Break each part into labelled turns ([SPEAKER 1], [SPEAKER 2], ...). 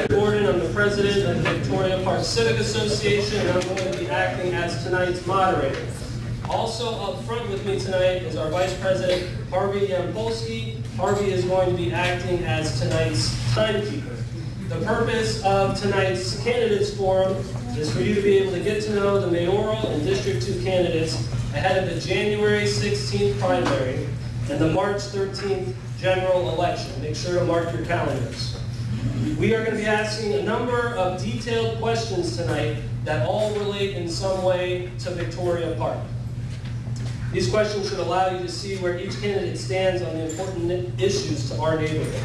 [SPEAKER 1] Gordon, I'm the president of the Victoria Park Civic Association, and I'm going to be acting as tonight's moderator. Also up front with me tonight is our Vice President, Harvey Yampolsky. Harvey is going to be acting as tonight's timekeeper. The purpose of tonight's candidates forum is for you to be able to get to know the mayoral and District 2 candidates ahead of the January 16th primary and the March 13th general election. Make sure to mark your calendars. We are going to be asking a number of detailed questions tonight that all relate in some way to Victoria Park. These questions should allow you to see where each candidate stands on the important issues to our neighborhood.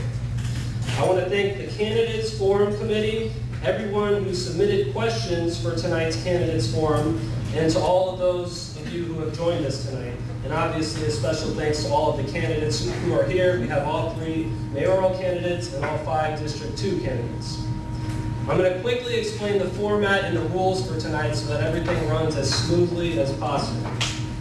[SPEAKER 1] I want to thank the Candidates Forum Committee, everyone who submitted questions for tonight's Candidates Forum, and to all of those of you who have joined us tonight. And obviously a special thanks to all of the candidates who are here. We have all 3 mayoral candidates and all 5 District 2 candidates. I'm going to quickly explain the format and the rules for tonight so that everything runs as smoothly as possible.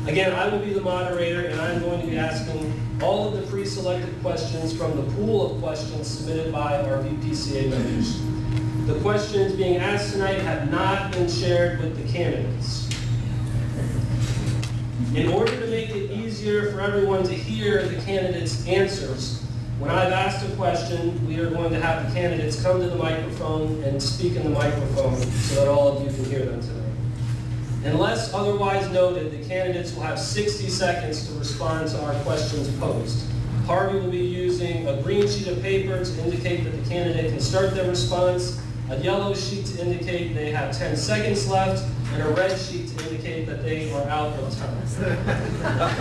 [SPEAKER 1] Again, I will be the moderator, and I'm going to be asking all of the pre-selected questions from the pool of questions submitted by our VPCA members. The questions being asked tonight have not been shared with the candidates. In order to make it easier for everyone to hear the candidates' answers, when I've asked a question, we are going to have the candidates come to the microphone and speak in the microphone so that all of you can hear them tonight. Unless otherwise noted, the candidates will have 60 seconds to respond to our questions posed. Harvey will be using a green sheet of paper to indicate that the candidate can start their response, a yellow sheet to indicate they have 10 seconds left, and a red sheet to indicate that they are out of time.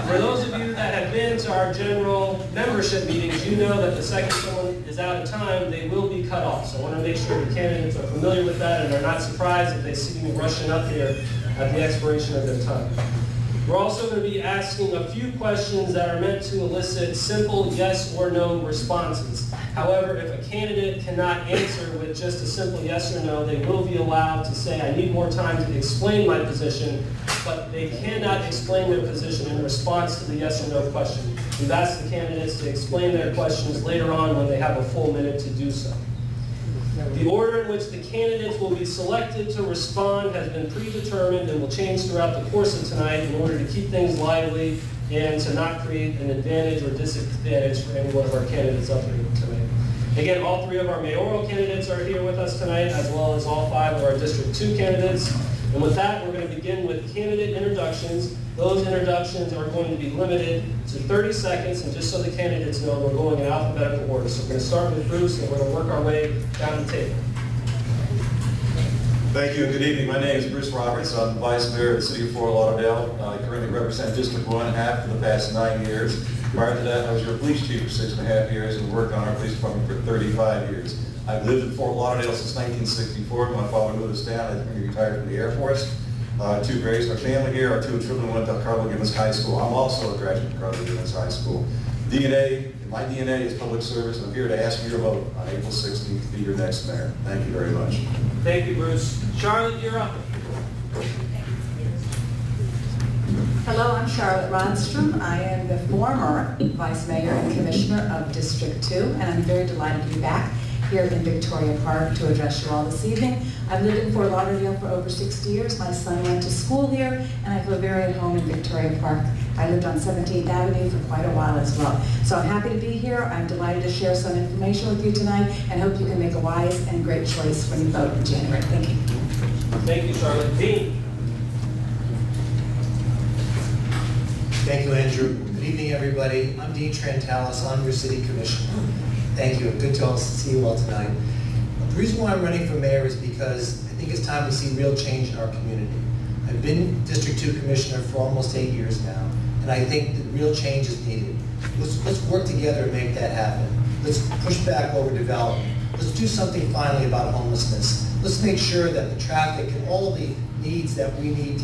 [SPEAKER 1] For those of you that have been to our general membership meetings, you know that the second someone is out of time, they will be cut off. So I want to make sure the candidates are familiar with that and are not surprised if they see me rushing up here at the expiration of their time. We're also going to be asking a few questions that are meant to elicit simple yes or no responses. However, if a candidate cannot answer with just a simple yes or no, they will be allowed to say, I need more time to explain my position, but they cannot explain their position in response to the yes or no question. We've asked the candidates to explain their questions later on when they have a full minute to do so. The order in which the candidates will be selected to respond has been predetermined and will change throughout the course of tonight in order to keep things lively and to not create an advantage or disadvantage for any one of our candidates up here tonight. Again, all 3 of our mayoral candidates are here with us tonight, as well as all 5 of our District 2 candidates. And with that, we're going to begin with candidate introductions. Those introductions are going to be limited to 30 seconds, and just so the candidates know, we're going in alphabetical order. So we're going to start with Bruce, and we're going to work our way down the table.
[SPEAKER 2] Thank you and good evening. My name is Bruce Roberts. I'm the Vice Mayor of the City of Fort Lauderdale. I currently represent District 1 half for the past 9 years. Prior to that, I was your police chief for 6.5 years and worked on our police department for 35 years. I've lived in Fort Lauderdale since 1964. My father moved us down. I retired from the Air Force. 2 grades, our family here, our 2 children went to Carl Gibbons High School. I'm also a graduate of Carl Gibbons High School. My DNA is public service, and I'm here to ask for your vote on April 16th to be your next mayor. Thank you very much.
[SPEAKER 1] Thank you, Bruce. Charlotte, you're up.
[SPEAKER 3] Hello, I'm Charlotte Rodstrom. I am the former Vice Mayor and Commissioner of District 2, and I'm very delighted to be back here in Victoria Park to address you all this evening. I've lived in Fort Lauderdale for over 60 years. My son went to school here, and I feel very at home in Victoria Park. I lived on 17th Avenue for quite a while as well. So I'm happy to be here. I'm delighted to share some information with you tonight, and hope you can make a wise and great choice when you vote in January. Thank you.
[SPEAKER 1] Thank you, Charlotte. Dean.
[SPEAKER 4] Thank you, Andrew. Good evening, everybody. I'm Dean Trantalis. I'm your City Commissioner. Thank you. Good to see you all tonight. The reason why I'm running for mayor is because I think it's time to see real change in our community. I've been District 2 Commissioner for almost 8 years now, and I think that real change is needed. Let's work together and make that happen. Let's push back overdevelopment. Let's do something finally about homelessness. Let's make sure that the traffic and all of the needs that we need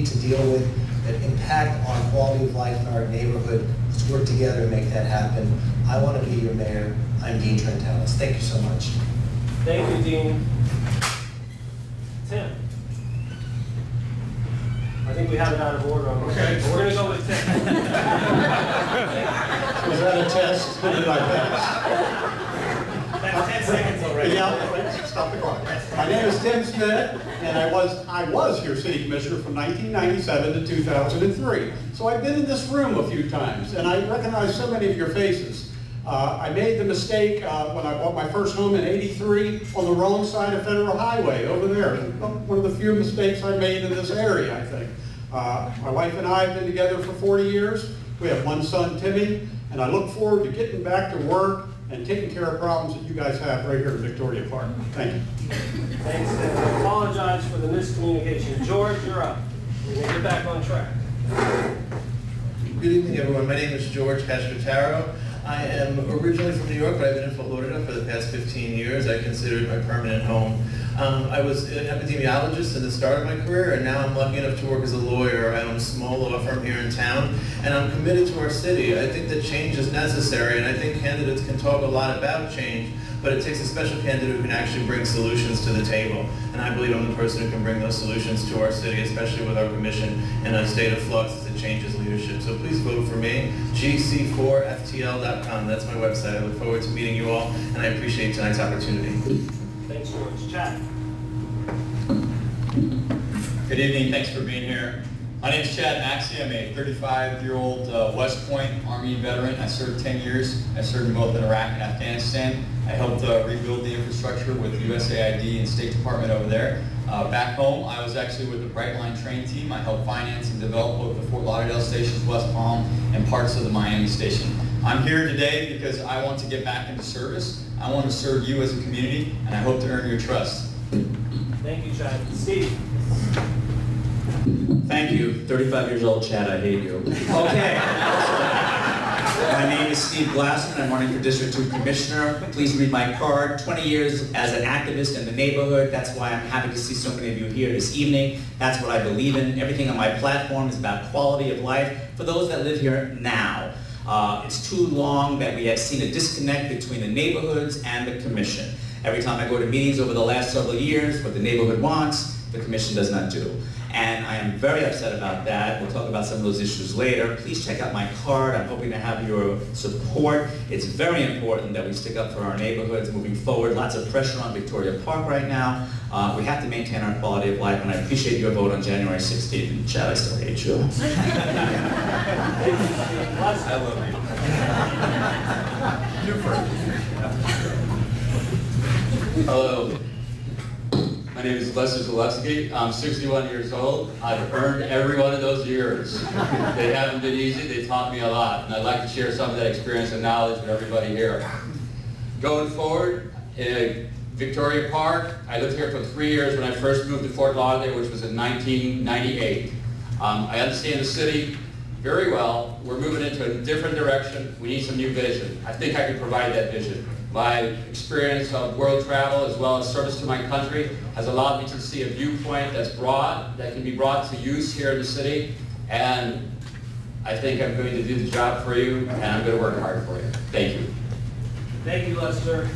[SPEAKER 4] to deal with that impact on quality of life in our neighborhood. Let's work together and make that happen. I want to be your mayor. I'm Dean Trantalis. Thank you so much.
[SPEAKER 1] Thank you, Dean. Tim. I think we have it out of order. Okay, we're going to go with Tim.
[SPEAKER 4] Was that a test?
[SPEAKER 5] fast did I pass?
[SPEAKER 6] That's 10 seconds already.
[SPEAKER 5] Yeah, stop the clock. My name is Tim Smith, and I was your city commissioner from 1997 to 2003. So I've been in this room a few times, and I recognize so many of your faces. I made the mistake when I bought my first home in '83 on the wrong side of Federal Highway over there. One of the few mistakes I made in this area, I think. My wife and I have been together for 40 years. We have one son, Timmy, and I look forward to getting back to work and taking care of problems that you guys have right here in Victoria Park. Thank you.
[SPEAKER 1] Thanks, Tim. I apologize for the miscommunication. George, you're up. We're going to get back on track.
[SPEAKER 6] Good evening, everyone. My name is George Castrotaro. I am originally from New York, but I've been in Fort Lauderdale for the past 15 years. I consider it my permanent home. I was an epidemiologist at the start of my career, and now I'm lucky enough to work as a lawyer. I own a small law firm here in town, and I'm committed to our city. I think that change is necessary, and I think candidates can talk a lot about change, but it takes a special candidate who can actually bring solutions to the table. And I believe I'm the person who can bring those solutions to our city, especially with our commission in a state of flux as it changes leadership. So please vote for me, gc4ftl.com. That's my website. I look forward to meeting you all, and I appreciate tonight's opportunity.
[SPEAKER 1] Thanks, George. Chad.
[SPEAKER 7] Good evening, thanks for being here. My name is Chad Maxey. I'm a 35-year-old West Point Army veteran. I served 10 years. I served in both Iraq and Afghanistan. I helped rebuild the infrastructure with USAID and State Department over there. Back home, I was actually with the Brightline train team. I helped finance and develop both the Fort Lauderdale stations, West Palm, and parts of the Miami station. I'm here today because I want to get back into service. I want to serve you as a community, and I hope to earn your trust.
[SPEAKER 1] Thank you, Chad. Steve.
[SPEAKER 8] Thank you. 35 years old, Chad, I hate you. Okay. My name is Steve Glassman. I'm running for District 2 Commissioner. Please read my card. 20 years as an activist in the neighborhood. That's why I'm happy to see so many of you here this evening. That's what I believe in. Everything on my platform is about quality of life for those that live here now. It's too long that we have seen a disconnect between the neighborhoods and the commission. Every time I go to meetings over the last several years, what the neighborhood wants, the commission does not do. And I am very upset about that. We'll talk about some of those issues later. Please check out my card. I'm hoping to have your support. It's very important that we stick up for our neighborhoods moving forward. Lots of pressure on Victoria Park right now. We have to maintain our quality of life, and I appreciate your vote on January 16th. And Chad, I still hate you.
[SPEAKER 7] I love you. You first. Hello. My name is Lester Zalewski. I'm 61 years old. I've earned every one of those years. They haven't been easy. They taught me a lot. And I'd like to share some of that experience and knowledge with everybody here. Going forward, in Victoria Park, I lived here for 3 years when I first moved to Fort Lauderdale, which was in 1998. I understand the city very well. We're moving into a different direction. We need some new vision. I think I can provide that vision. My experience of world travel as well as service to my country has allowed me to see a viewpoint that's broad, that can be brought to use here in the city, and I think I'm going to do the job for you, and I'm going to work hard for you. Thank you.
[SPEAKER 1] Thank you, Lester.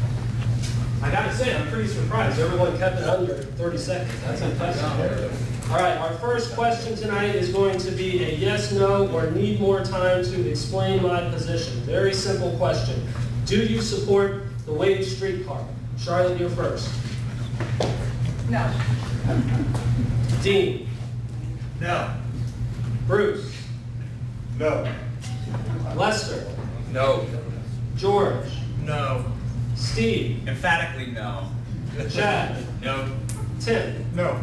[SPEAKER 1] I gotta say, I'm pretty surprised. Everyone kept it under 30 seconds. That's impressive. All right, our first question tonight is going to be a yes, no, or need more time to explain my position. Very simple question. Do you support the waived streetcar? Charlotte, you're first.
[SPEAKER 3] No.
[SPEAKER 1] Dean?
[SPEAKER 6] No.
[SPEAKER 1] Bruce?
[SPEAKER 5] No.
[SPEAKER 1] Lester?
[SPEAKER 7] No.
[SPEAKER 1] George?
[SPEAKER 6] No.
[SPEAKER 1] Steve?
[SPEAKER 6] Emphatically no.
[SPEAKER 1] Chad?
[SPEAKER 6] No.
[SPEAKER 1] Tim?
[SPEAKER 5] No.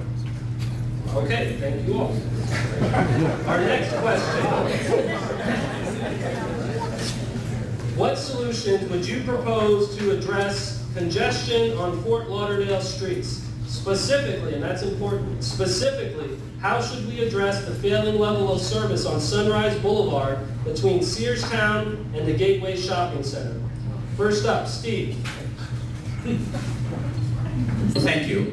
[SPEAKER 1] Okay, thank you all. Our next question. What solutions would you propose to address congestion on Fort Lauderdale streets? Specifically, and that's important, specifically, how should we address the failing level of service on Sunrise Boulevard between Searstown and the Gateway Shopping Center? First up, Steve.
[SPEAKER 8] Thank you.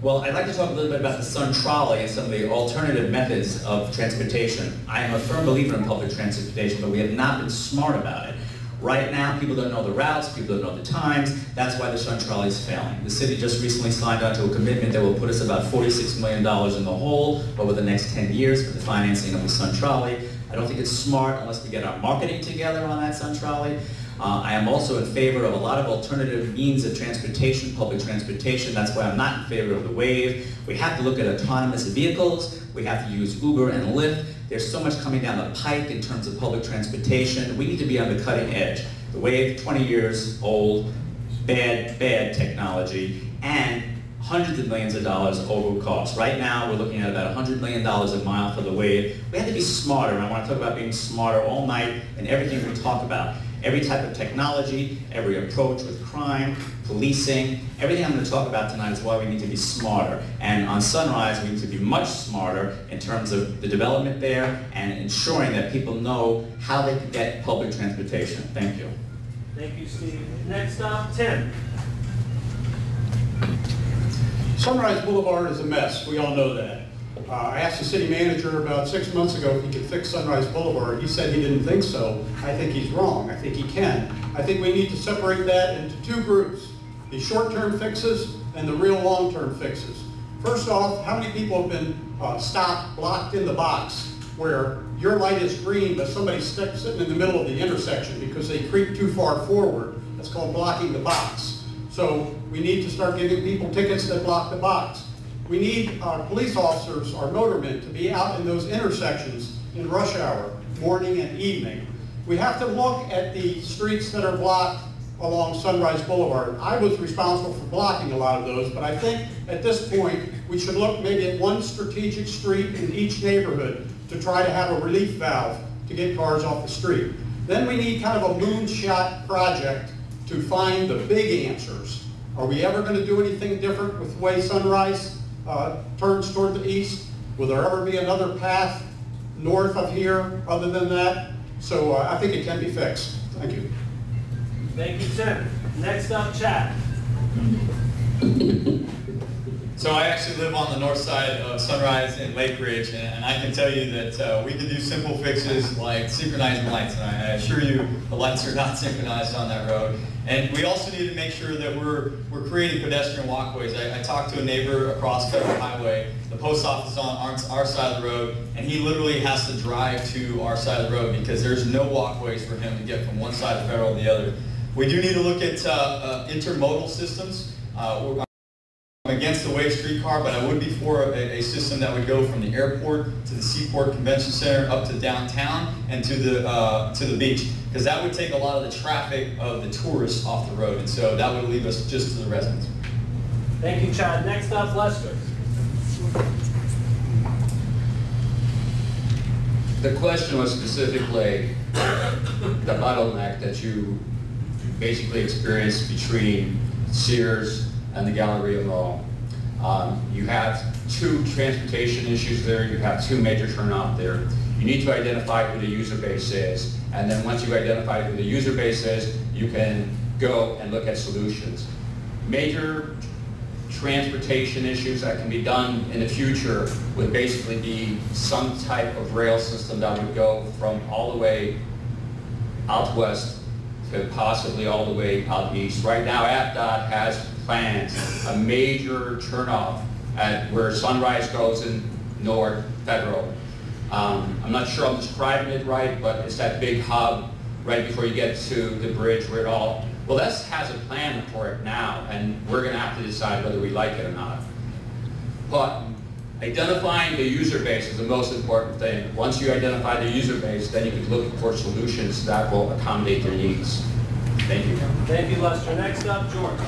[SPEAKER 8] Well, I'd like to talk a little bit about the Sun Trolley and some of the alternative methods of transportation. I am a firm believer in public transportation, but we have not been smart about it. Right now, people don't know the routes, people don't know the times. That's why the Sun Trolley is failing. The city just recently signed on to a commitment that will put us about $46 million in the hole over the next 10 years for the financing of the Sun Trolley. I don't think it's smart unless we get our marketing together on that Sun Trolley. I am also in favor of a lot of alternative means of transportation, public transportation. That's why I'm not in favor of the wave. We have to look at autonomous vehicles. We have to use Uber and Lyft. There's so much coming down the pike in terms of public transportation. We need to be on the cutting edge. The wave, 20 years old, bad technology, and hundreds of millions of dollars over cost. Right now, we're looking at about $100 million a mile for the wave. We have to be smarter, and I want to talk about being smarter all night in everything we talk about. Every type of technology, every approach with crime, policing, everything I'm going to talk about tonight is why we need to be smarter. And on Sunrise, we need to be much smarter in terms of the development there and ensuring that people know how they can get public transportation. Thank you.
[SPEAKER 1] Thank you, Steve. Next up, Tim.
[SPEAKER 5] Sunrise Boulevard is a mess. We all know that. I asked the city manager about 6 months ago if he could fix Sunrise Boulevard. He said he didn't think so. I think he's wrong. I think he can. I think we need to separate that into two groups, the short-term fixes and the real long-term fixes. First off, how many people have been stopped, blocked in the box, where your light is green, but somebody's sitting in the middle of the intersection because they creep too far forward? That's called blocking the box. So we need to start giving people tickets that block the box. We need our police officers, our motormen, to be out in those intersections in rush hour, morning and evening. We have to look at the streets that are blocked along Sunrise Boulevard. I was responsible for blocking a lot of those, but I think at this point we should look maybe at one strategic street in each neighborhood to try to have a relief valve to get cars off the street. Then we need kind of a moonshot project to find the big answers. Are we ever going to do anything different with the way Sunrise turns toward the east? Will there ever be another path north of here other than that? So I think it can be fixed. Thank you.
[SPEAKER 1] Thank you, Tim. Next up, Chad.
[SPEAKER 9] So I actually live on the north side of Sunrise in Lake Ridge, and I can tell you that we can do simple fixes like synchronizing lights, and I assure you the lights are not synchronized on that road. And we also need to make sure that we're creating pedestrian walkways. I talked to a neighbor across Federal Highway. The post office is on our side of the road, and he literally has to drive to our side of the road because there's no walkways for him to get from one side of Federal to the other. We do need to look at intermodal systems. I'm against the wave streetcar, but I would be for a system that would go from the airport to the Seaport Convention Center up to downtown and to the beach, because that would take a lot of the traffic of the tourists off the road, and so that would leave us just to the residents.
[SPEAKER 1] Thank you, Chad. Next up, Lester.
[SPEAKER 7] The question was specifically the bottleneck that you basically experienced between Sears and the Galleria Mall. You have two transportation issues there. You have two major turnoff there. You need to identify who the user base is, and then once you identify who the user base is, you can go and look at solutions. Major transportation issues that can be done in the future would basically be some type of rail system that would go from all the way out west to possibly all the way out east. Right now, APDOT has plans, a major turnoff at where Sunrise goes in North Federal. I'm not sure I'm describing it right, but it's that big hub right before you get to the bridge where it all, well, that has a plan for it now, and we're going to have to decide whether we like it or not. But identifying the user base is the most important thing. Once you identify the user base, then you can look for solutions that will accommodate their needs. Thank you.
[SPEAKER 1] Thank you, Lester. Next up, George.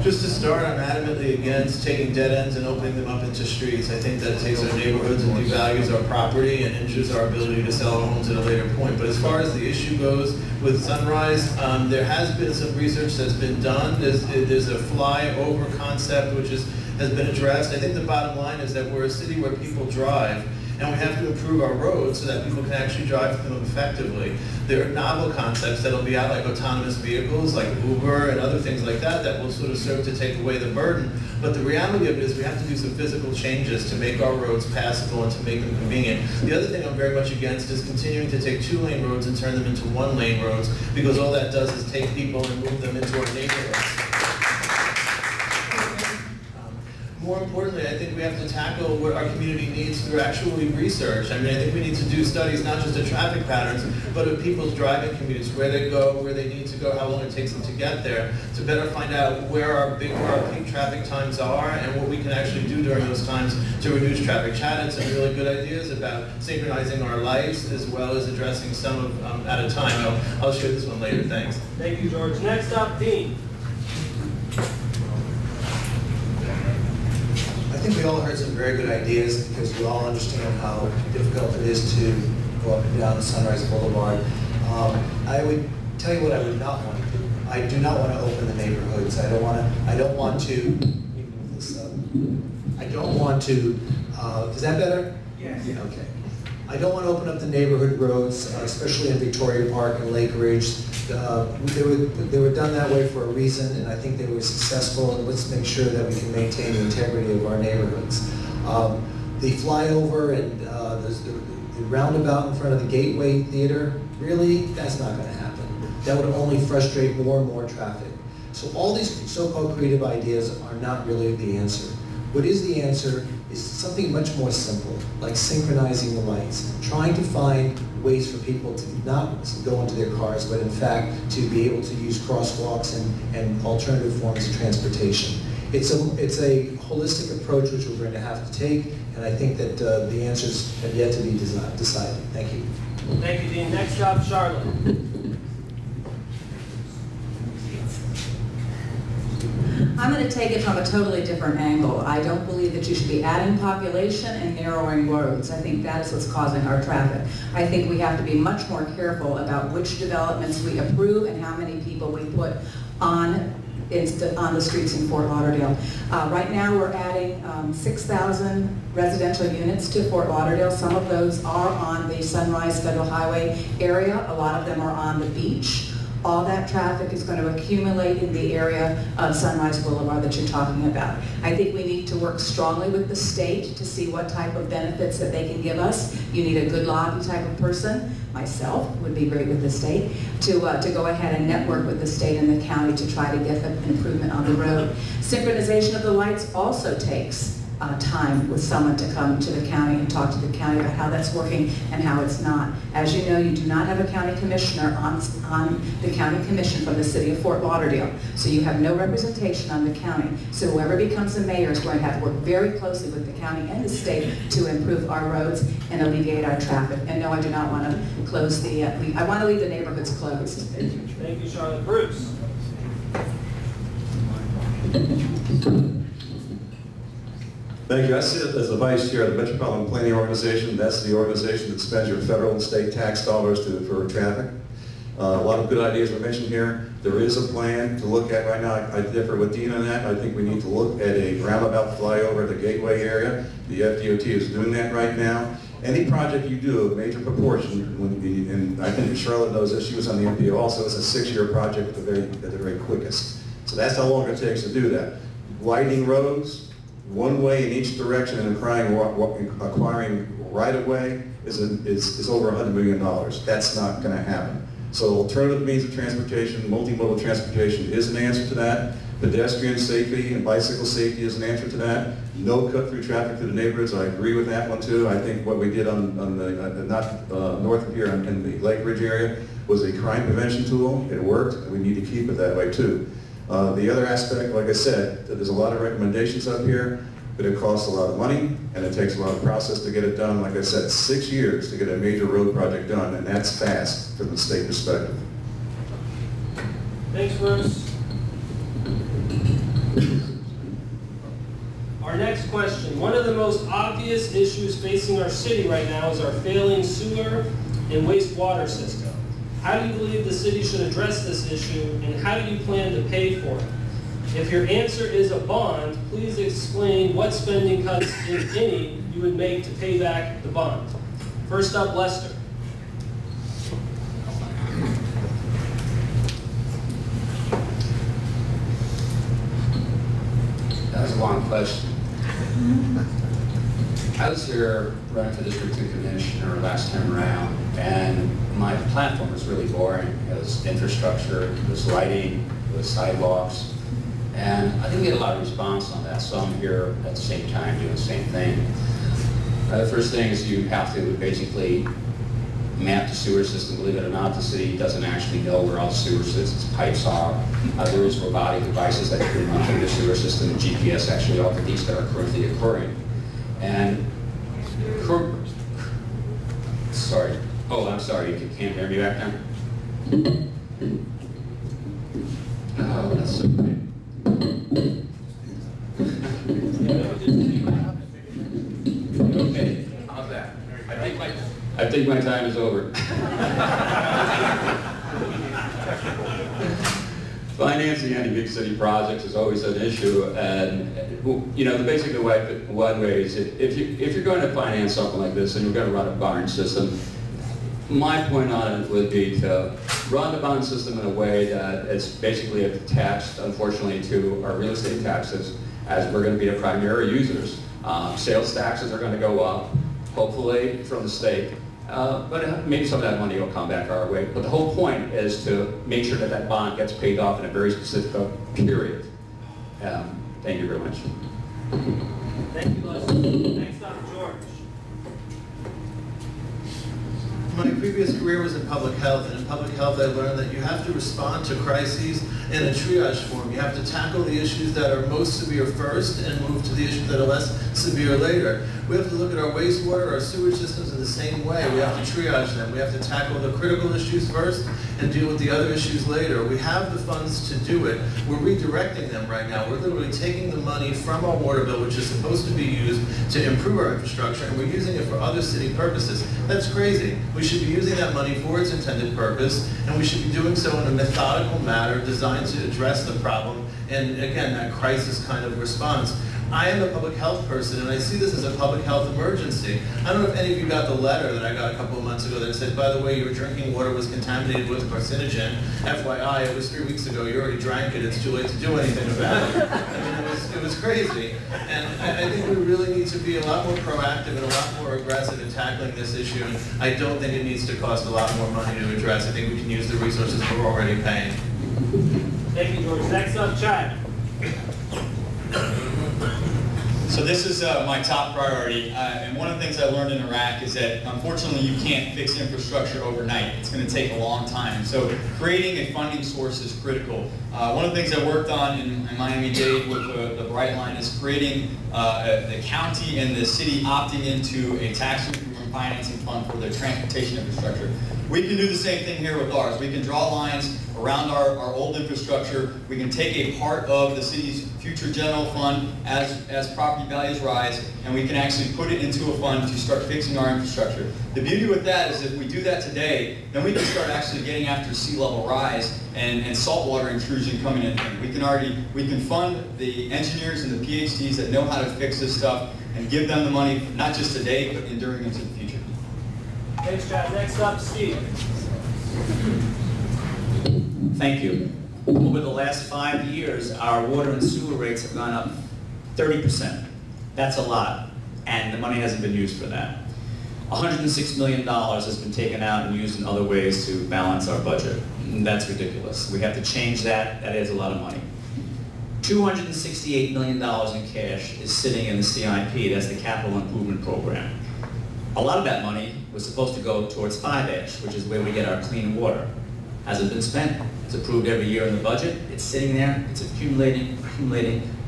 [SPEAKER 6] Just to start, I'm adamantly against taking dead ends and opening them up into streets. I think that takes our neighborhoods and devalues our property and injures our ability to sell our homes at a later point. But as far as the issue goes with Sunrise, there has been some research that's been done. There's a flyover concept which has been addressed. I think the bottom line is that we're a city where people drive, and we have to improve our roads so that people can actually drive them effectively. There are novel concepts that'll be out, like autonomous vehicles, like Uber and other things like that, that will sort of serve to take away the burden. But the reality of it is we have to do some physical changes to make our roads passable and to make them convenient. The other thing I'm very much against is continuing to take two-lane roads and turn them into one-lane roads, because all that does is take people and move them into our neighborhoods. more importantly, I think we have to tackle what our community needs through actually research. I mean, I think we need to do studies not just of traffic patterns, but of people's driving commutes, where they go, where they need to go, how long it takes them to get there, to better find out where our peak traffic times are and what we can actually do during those times to reduce traffic. Chad had some really good ideas about synchronizing our lights as well as addressing some of at a time. I'll share this one later. Thanks.
[SPEAKER 1] Thank you, George. Next up, Dean.
[SPEAKER 4] I think we all heard some very good ideas because we all understand how difficult it is to go up and down Sunrise Boulevard. I would tell you what I would not want to do. I do not want to open the neighborhoods. I don't want to move this up. I don't want to, is that better? Yes. Yeah, okay. I don't want to open up the neighborhood roads, especially in Victoria Park and Lake Ridge. They were done that way for a reason, and I think they were successful, and let's make sure that we can maintain the integrity of our neighborhoods. The flyover and the roundabout in front of the Gateway Theater, really, that's not going to happen. That would only frustrate more and more traffic. So all these so-called creative ideas are not really the answer. What is the answer is something much more simple, like synchronizing the lights, trying to find ways for people to not go into their cars, but in fact to be able to use crosswalks and alternative forms of transportation. It's a holistic approach which we're going to have to take, and I think that the answers have yet to be decided. Thank you.
[SPEAKER 1] Thank you, Dean. Next up, Charlotte.
[SPEAKER 3] I'm going to take it from a totally different angle. I don't believe that you should be adding population and narrowing roads. I think that is what's causing our traffic. I think we have to be much more careful about which developments we approve and how many people we put on the streets in Fort Lauderdale. Right now we're adding 6,000 residential units to Fort Lauderdale. Some of those are on the Sunrise Federal Highway area. A lot of them are on the beach. All that traffic is going to accumulate in the area of Sunrise Boulevard that you're talking about. I think we need to work strongly with the state to see what type of benefits that they can give us. You need a good lobby type of person. Myself would be great with the state to go ahead and network with the state and the county to try to get an improvement on the road. Synchronization of the lights also takes time with someone to come to the county and talk to the county about how that's working and how it's not. As you know, you do not have a county commissioner on the county commission from the city of Fort Lauderdale. So you have no representation on the county. So whoever becomes the mayor is going to have to work very closely with the county and the state to improve our roads and alleviate our traffic. And no, I do not want to close the, I want to leave the neighborhoods closed.
[SPEAKER 1] Thank you, Charlotte. Bruce.
[SPEAKER 2] Thank you. I sit as the vice chair of the Metropolitan Planning Organization. That's the organization that spends your federal and state tax dollars for traffic. A lot of good ideas were mentioned here. There is a plan to look at right now. I differ with Dean on that. I think we need to look at a roundabout flyover at the Gateway area. The FDOT is doing that right now. Any project you do of major proportion, and I think Charlotte knows this, she was on the MPO also, it's a 6-year project at the very quickest. So that's how long it takes to do that. Widening roads, one way in each direction and acquiring right-of-way is over $100 million. That's not going to happen. So alternative means of transportation, multimodal transportation is an answer to that. Pedestrian safety and bicycle safety is an answer to that. No cut-through traffic through the neighborhoods, I agree with that one too. I think what we did on the north of here in the Lake Ridge area was a crime prevention tool. It worked, and we need to keep it that way too. The other aspect, like I said, there's a lot of recommendations up here, but it costs a lot of money, and it takes a lot of process to get it done. Like I said, 6 years to get a major road project done, and that's fast from the state perspective.
[SPEAKER 1] Thanks, Bruce. Our next question. One of the most obvious issues facing our city right now is our failing sewer and wastewater system. How do you believe the city should address this issue, and how do you plan to pay for it? If your answer is a bond, please explain what spending cuts, if any, you would make to pay back the bond. First up, Lester.
[SPEAKER 10] That was a long question. I was here running for District 2 Commissioner last time around, and my platform was really boring. It was infrastructure, it was lighting, it was sidewalks, And I think we get a lot of response on that, so I'm here at the same time doing the same thing. The first thing is you have to basically map the sewer system. Believe it or not, the city doesn't actually know where all the sewer systems pipes are. There is robotic devices that can monitor the sewer system, and GPS actually all the things that are currently occurring. And sorry. Oh, I'm sorry. You can't hear me back there? Oh, that's so great. Okay, how's that? I think my time is over. Financing any big city projects is always an issue, and you know, basically one way is if you're going to finance something like this and you're going to run a bond system, my point on it would be to run the bond system in a way that it's basically attached, unfortunately, to our real estate taxes, as we're going to be the primary users. Sales taxes are going to go up, hopefully from the state, but maybe some of that money will come back our way. But the whole point is to make sure that that bond gets paid off in a very specific period. Thank you very much.
[SPEAKER 1] Thank you, Leslie. Next up, George.
[SPEAKER 6] My previous career was in public health, and in public health I learned that you have to respond to crises in a triage form. You have to tackle the issues that are most severe first and move to the issues that are less severe later. We have to look at our wastewater, our sewage systems in the same way. We have to triage them. We have to tackle the critical issues first and deal with the other issues later. We have the funds to do it. We're redirecting them right now. We're literally taking the money from our water bill, which is supposed to be used to improve our infrastructure, and we're using it for other city purposes. That's crazy. We should be using that money for its intended purpose, and we should be doing so in a methodical manner designed to address the problem, and again, that crisis kind of response. I am a public health person, and I see this as a public health emergency. I don't know if any of you got the letter that I got a couple of months ago that said, by the way, your drinking water was contaminated with carcinogen. FYI, it was 3 weeks ago. You already drank it. It's too late to do anything about it. I mean, it was crazy. And I think we really need to be a lot more proactive and a lot more aggressive in tackling this issue. And I don't think it needs to cost a lot more money to address. I think we can use the resources we're already paying.
[SPEAKER 1] Thank you, George. Next up, Chad.
[SPEAKER 9] So this is my top priority, and one of the things I learned in Iraq is that unfortunately you can't fix infrastructure overnight. It's going to take a long time. So creating a funding source is critical. One of the things I worked on in Miami-Dade with the Bright Line is creating the county and the city opting into a tax increment financing fund for their transportation infrastructure. We can do the same thing here with ours. We can draw lines around our old infrastructure. We can take a part of the city's future general fund as property values rise, and we can actually put it into a fund to start fixing our infrastructure. The beauty with that is if we do that today, then we can start actually getting after sea level rise and saltwater intrusion coming in. We can fund the engineers and the PhDs that know how to fix this stuff and give them the money, not just today, but enduring into the future.
[SPEAKER 1] Thanks, Chad. Next up, Steve.
[SPEAKER 8] Thank you. Over the last 5 years, our water and sewer rates have gone up 30%. That's a lot, and the money hasn't been used for that. $106 million has been taken out and used in other ways to balance our budget. And that's ridiculous. We have to change that. That is a lot of money. $268 million in cash is sitting in the CIP. That's the Capital Improvement Program. A lot of that money was supposed to go towards 5-ash, which is where we get our clean water. Hasn't been spent. It's approved every year in the budget. It's sitting there. It's accumulating.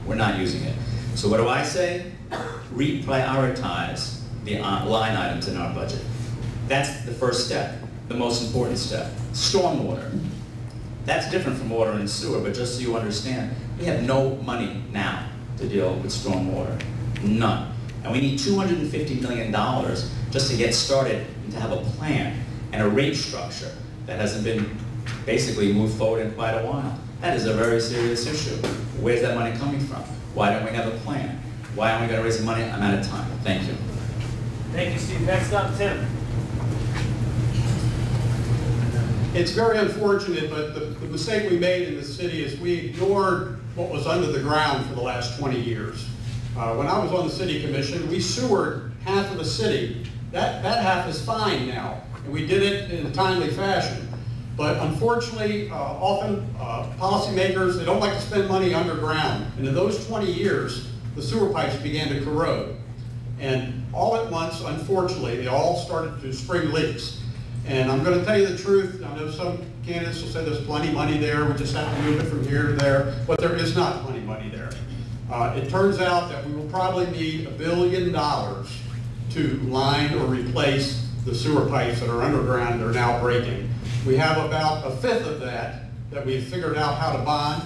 [SPEAKER 8] We're not using it. So what do I say? Reprioritize the line items in our budget. That's the first step, the most important step. Stormwater. That's different from water and sewer, but just so you understand, we have no money now to deal with stormwater. None. And we need $250 million just to get started and to have a plan and a rate structure that hasn't been basically moved forward in quite a while. That is a very serious issue. Where's that money coming from? Why don't we have a plan? Why aren't we going to raise the money? I'm out of time. Thank you.
[SPEAKER 1] Thank you, Steve. Next up, Tim.
[SPEAKER 5] It's very unfortunate, but the mistake we made in the city is we ignored what was under the ground for the last 20 years. When I was on the city commission, we sewered half of the city. That half is fine now, and we did it in a timely fashion. But unfortunately, often policymakers, they don't like to spend money underground. And in those 20 years, the sewer pipes began to corrode. And all at once, unfortunately, they all started to spring leaks. And I'm going to tell you the truth. I know some candidates will say there's plenty of money there. We just have to move it from here to there. But there is not plenty of money there. It turns out that we will probably need $1 billion to line or replace the sewer pipes that are underground that are now breaking. We have about 1/5 of that we've figured out how to bond,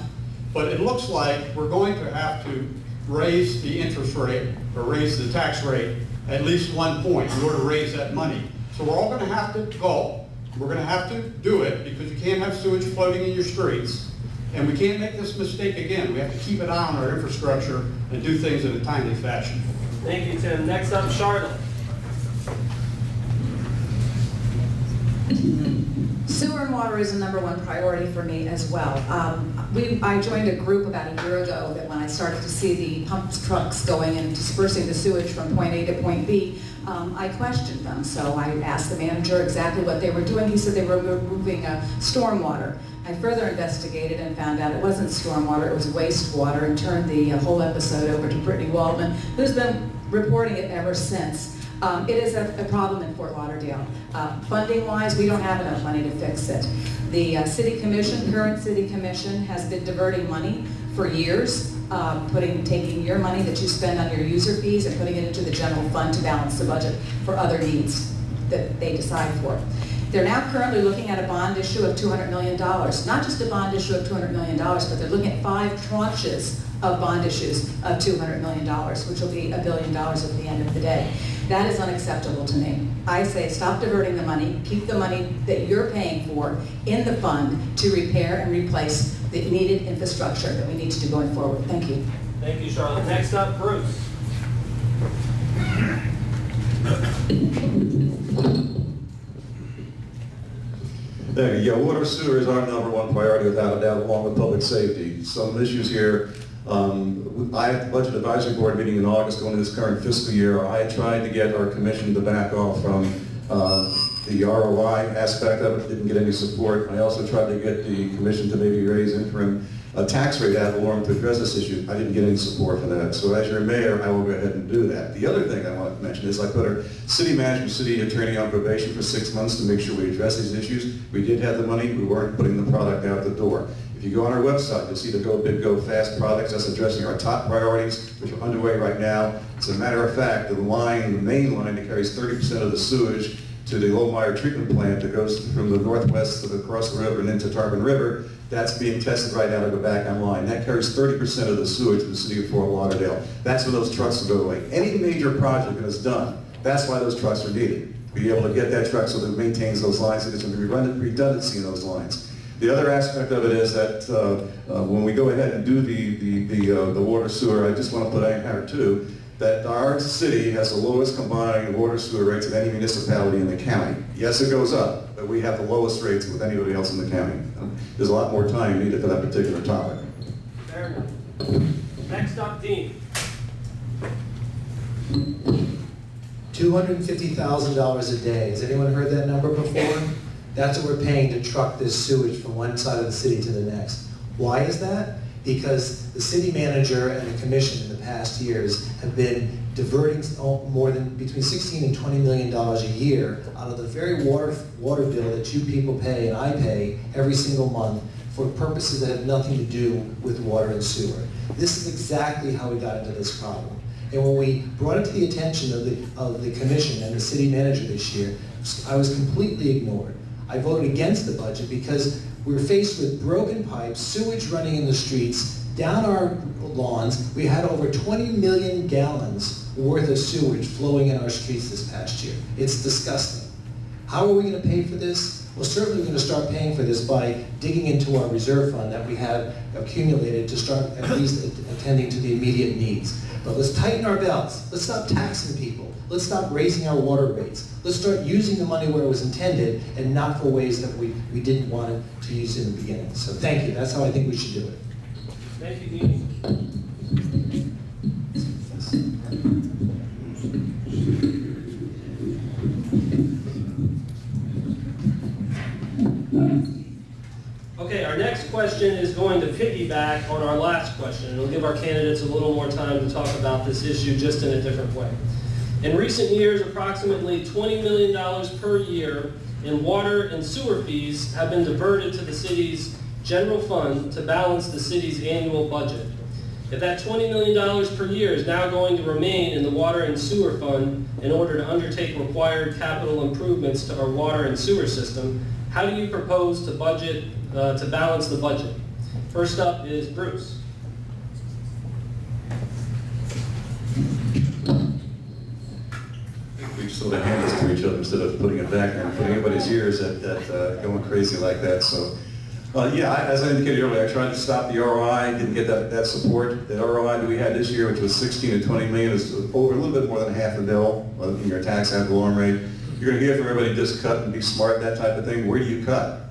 [SPEAKER 5] but it looks like we're going to have to raise the interest rate or raise the tax rate at least 1 point in order to raise that money. So we're all going to have to go. We're going to have to do it because you can't have sewage floating in your streets, and we can't make this mistake again. We have to keep an eye on our infrastructure and do things in a timely fashion.
[SPEAKER 1] Thank you, Tim. Next up, Charlotte.
[SPEAKER 3] Sewer and water is a #1 priority for me as well. I joined a group about a year ago that when I started to see the pump trucks going and dispersing the sewage from point A to point B, I questioned them. So I asked the manager exactly what they were doing. He said they were removing stormwater. I further investigated and found out it wasn't stormwater, it was wastewater, and turned the whole episode over to Brittany Waldman, who's been reporting it ever since. It is a problem in Fort Lauderdale. Funding-wise, we don't have enough money to fix it. The city commission, current city commission, has been diverting money for years, taking your money that you spend on your user fees and putting it into the general fund to balance the budget for other needs that they decide for. They're now currently looking at a bond issue of $200 million. Not just a bond issue of $200 million, but they're looking at 5 tranches of bond issues of $200 million, which will be $1 billion at the end of the day. That is unacceptable to me. I say stop diverting the money, keep the money that you're paying for in the fund to repair and replace the needed infrastructure that we need to do going forward. Thank you.
[SPEAKER 1] Thank you, Charlotte. Next up, Bruce.
[SPEAKER 2] Thank you. Yeah, water sewer is our #1 priority without a doubt, along with public safety. Some issues here. I have the Budget Advisory Board meeting in August going into this current fiscal year. I tried to get our commission to back off from the ROI aspect of it, didn't get any support. I also tried to get the commission to maybe raise interim tax rate ad valorem to address this issue. I didn't get any support for that. So as your mayor, I will go ahead and do that. The other thing I want to mention is I put our city manager, city attorney on probation for 6 months to make sure we address these issues. We did have the money, we weren't putting the product out the door. If you go on our website, you'll see the Go Big, Go Fast products. That's addressing our top priorities, which are underway right now. As a matter of fact, the main line that carries 30% of the sewage to the Lowmeyer treatment plant that goes from the northwest across the river and into Tarpon River, that's being tested right now to go back online. That carries 30% of the sewage in the city of Fort Lauderdale. That's where those trucks will go away. Any major project that is done, that's why those trucks are needed. Be able to get that truck so that it maintains those lines, so there's going to be redundancy in those lines. The other aspect of it is that when we go ahead and do the water sewer, I just want to put out here too, that our city has the lowest combined water sewer rates of any municipality in the county. Yes, it goes up, but we have the lowest rates with anybody else in the county. There's a lot more time needed for that particular topic.
[SPEAKER 1] Fair enough. Next up, Dean.
[SPEAKER 4] $250,000 a day. Has anyone heard that number before? That's what we're paying to truck this sewage from one side of the city to the next. Why is that? Because the city manager and the commission in the past years have been diverting more than between $16 and $20 million a year out of the very water bill that you people pay and I pay every single month for purposes that have nothing to do with water and sewer. This is exactly how we got into this problem. And when we brought it to the attention of the commission and the city manager this year, I was completely ignored. I voted against the budget because we were faced with broken pipes, sewage running in the streets, down our lawns. We had over 20 million gallons worth of sewage flowing in our streets this past year. It's disgusting. How are we going to pay for this? Well, certainly we're going to start paying for this by digging into our reserve fund that we have accumulated to start at least attending to the immediate needs. But let's tighten our belts. Let's stop taxing people. Let's stop raising our water rates. Let's start using the money where it was intended and not for ways that we didn't want it to use in the beginning. So thank you. That's how I think we should do it.
[SPEAKER 1] Thank you, Dean. Okay, our next question is going to piggyback on our last question. It'll give our candidates a little more time to talk about this issue just in a different way. In recent years, approximately $20 million per year in water and sewer fees have been diverted to the city's general fund to balance the city's annual budget. If that $20 million per year is now going to remain in the water and sewer fund in order to undertake required capital improvements to our water and sewer system, how do you propose to balance the budget? First up is Bruce.
[SPEAKER 2] We sort of hand this to each other instead of putting it back there and putting everybody's ears at going crazy like that. So, yeah, as I indicated earlier, I tried to stop the ROI, didn't get that support. The ROI that we had this year, which was 16 to 20 million, is over a little bit more than half the bill in your tax ad valorem rate. You're going to hear from everybody, just cut and be smart, that type of thing. Where do you cut?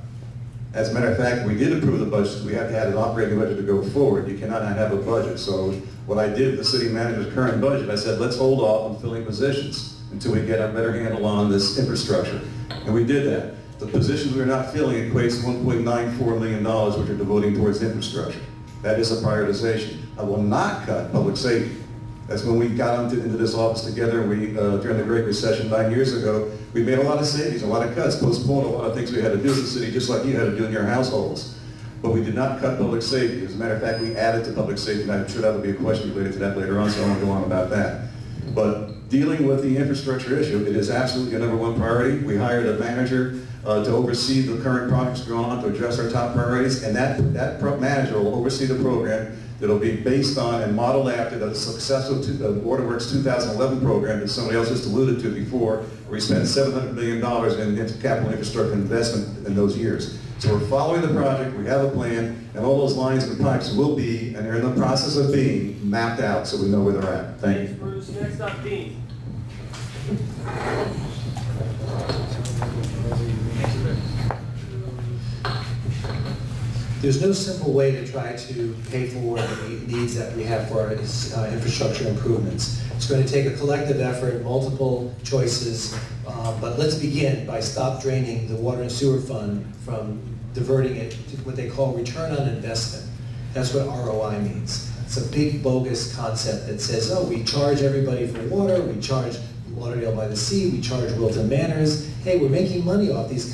[SPEAKER 2] As a matter of fact, we did approve the budget. We have to have an operating budget to go forward. You cannot not have a budget. So what I did with the city manager's current budget, I said, let's hold off on filling positions until we get a better handle on this infrastructure. And we did that. The positions we are not filling equates to $1.94 million, which are devoting towards infrastructure. That is a prioritization. I will not cut public safety. That's when we got into this office together. We, during the Great Recession 9 years ago, we made a lot of savings, a lot of cuts, postponed a lot of things we had to do as a city, just like you had to do in your households. But we did not cut public safety. As a matter of fact, we added to public safety, and I'm sure that will be a question related to that later on, so I won't go on about that. But dealing with the infrastructure issue, it is absolutely a #1 priority. We hired a manager to oversee the current projects going on to address our top priorities, and that manager will oversee the program that'll be based on and modeled after the successful Waterworks 2011 program that somebody else just alluded to before, where we spent $700 million in capital infrastructure investment in those years. So we're following the project, we have a plan, and all those lines and pipes will be, and they're in the process of being, mapped out so we know where they're at. Thank you.
[SPEAKER 1] Bruce, next up, Dean.
[SPEAKER 4] There's no simple way to try to pay for the needs that we have for our infrastructure improvements. It's going to take a collective effort, multiple choices, but let's begin by stop draining the water and sewer fund from diverting it to what they call return on investment. That's what ROI means. It's a big bogus concept that says, oh, we charge everybody for water, we charge Lauderdale by the Sea, we charge Wilton Manors. Hey, we're making money off these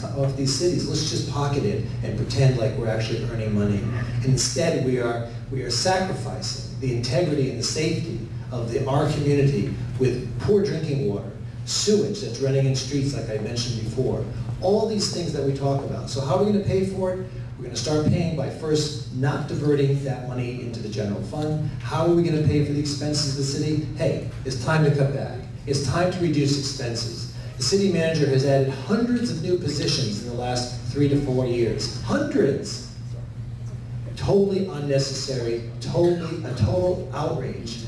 [SPEAKER 4] cities. Let's just pocket it and pretend like we're actually earning money. And instead, we are sacrificing the integrity and the safety of our community with poor drinking water, sewage that's running in streets like I mentioned before. All these things that we talk about. So how are we going to pay for it? We're going to start paying by first not diverting that money into the general fund. How are we going to pay for the expenses of the city? Hey, it's time to cut back. It's time to reduce expenses. The city manager has added hundreds of new positions in the last 3 to 4 years. Hundreds! Totally unnecessary, a total outrage.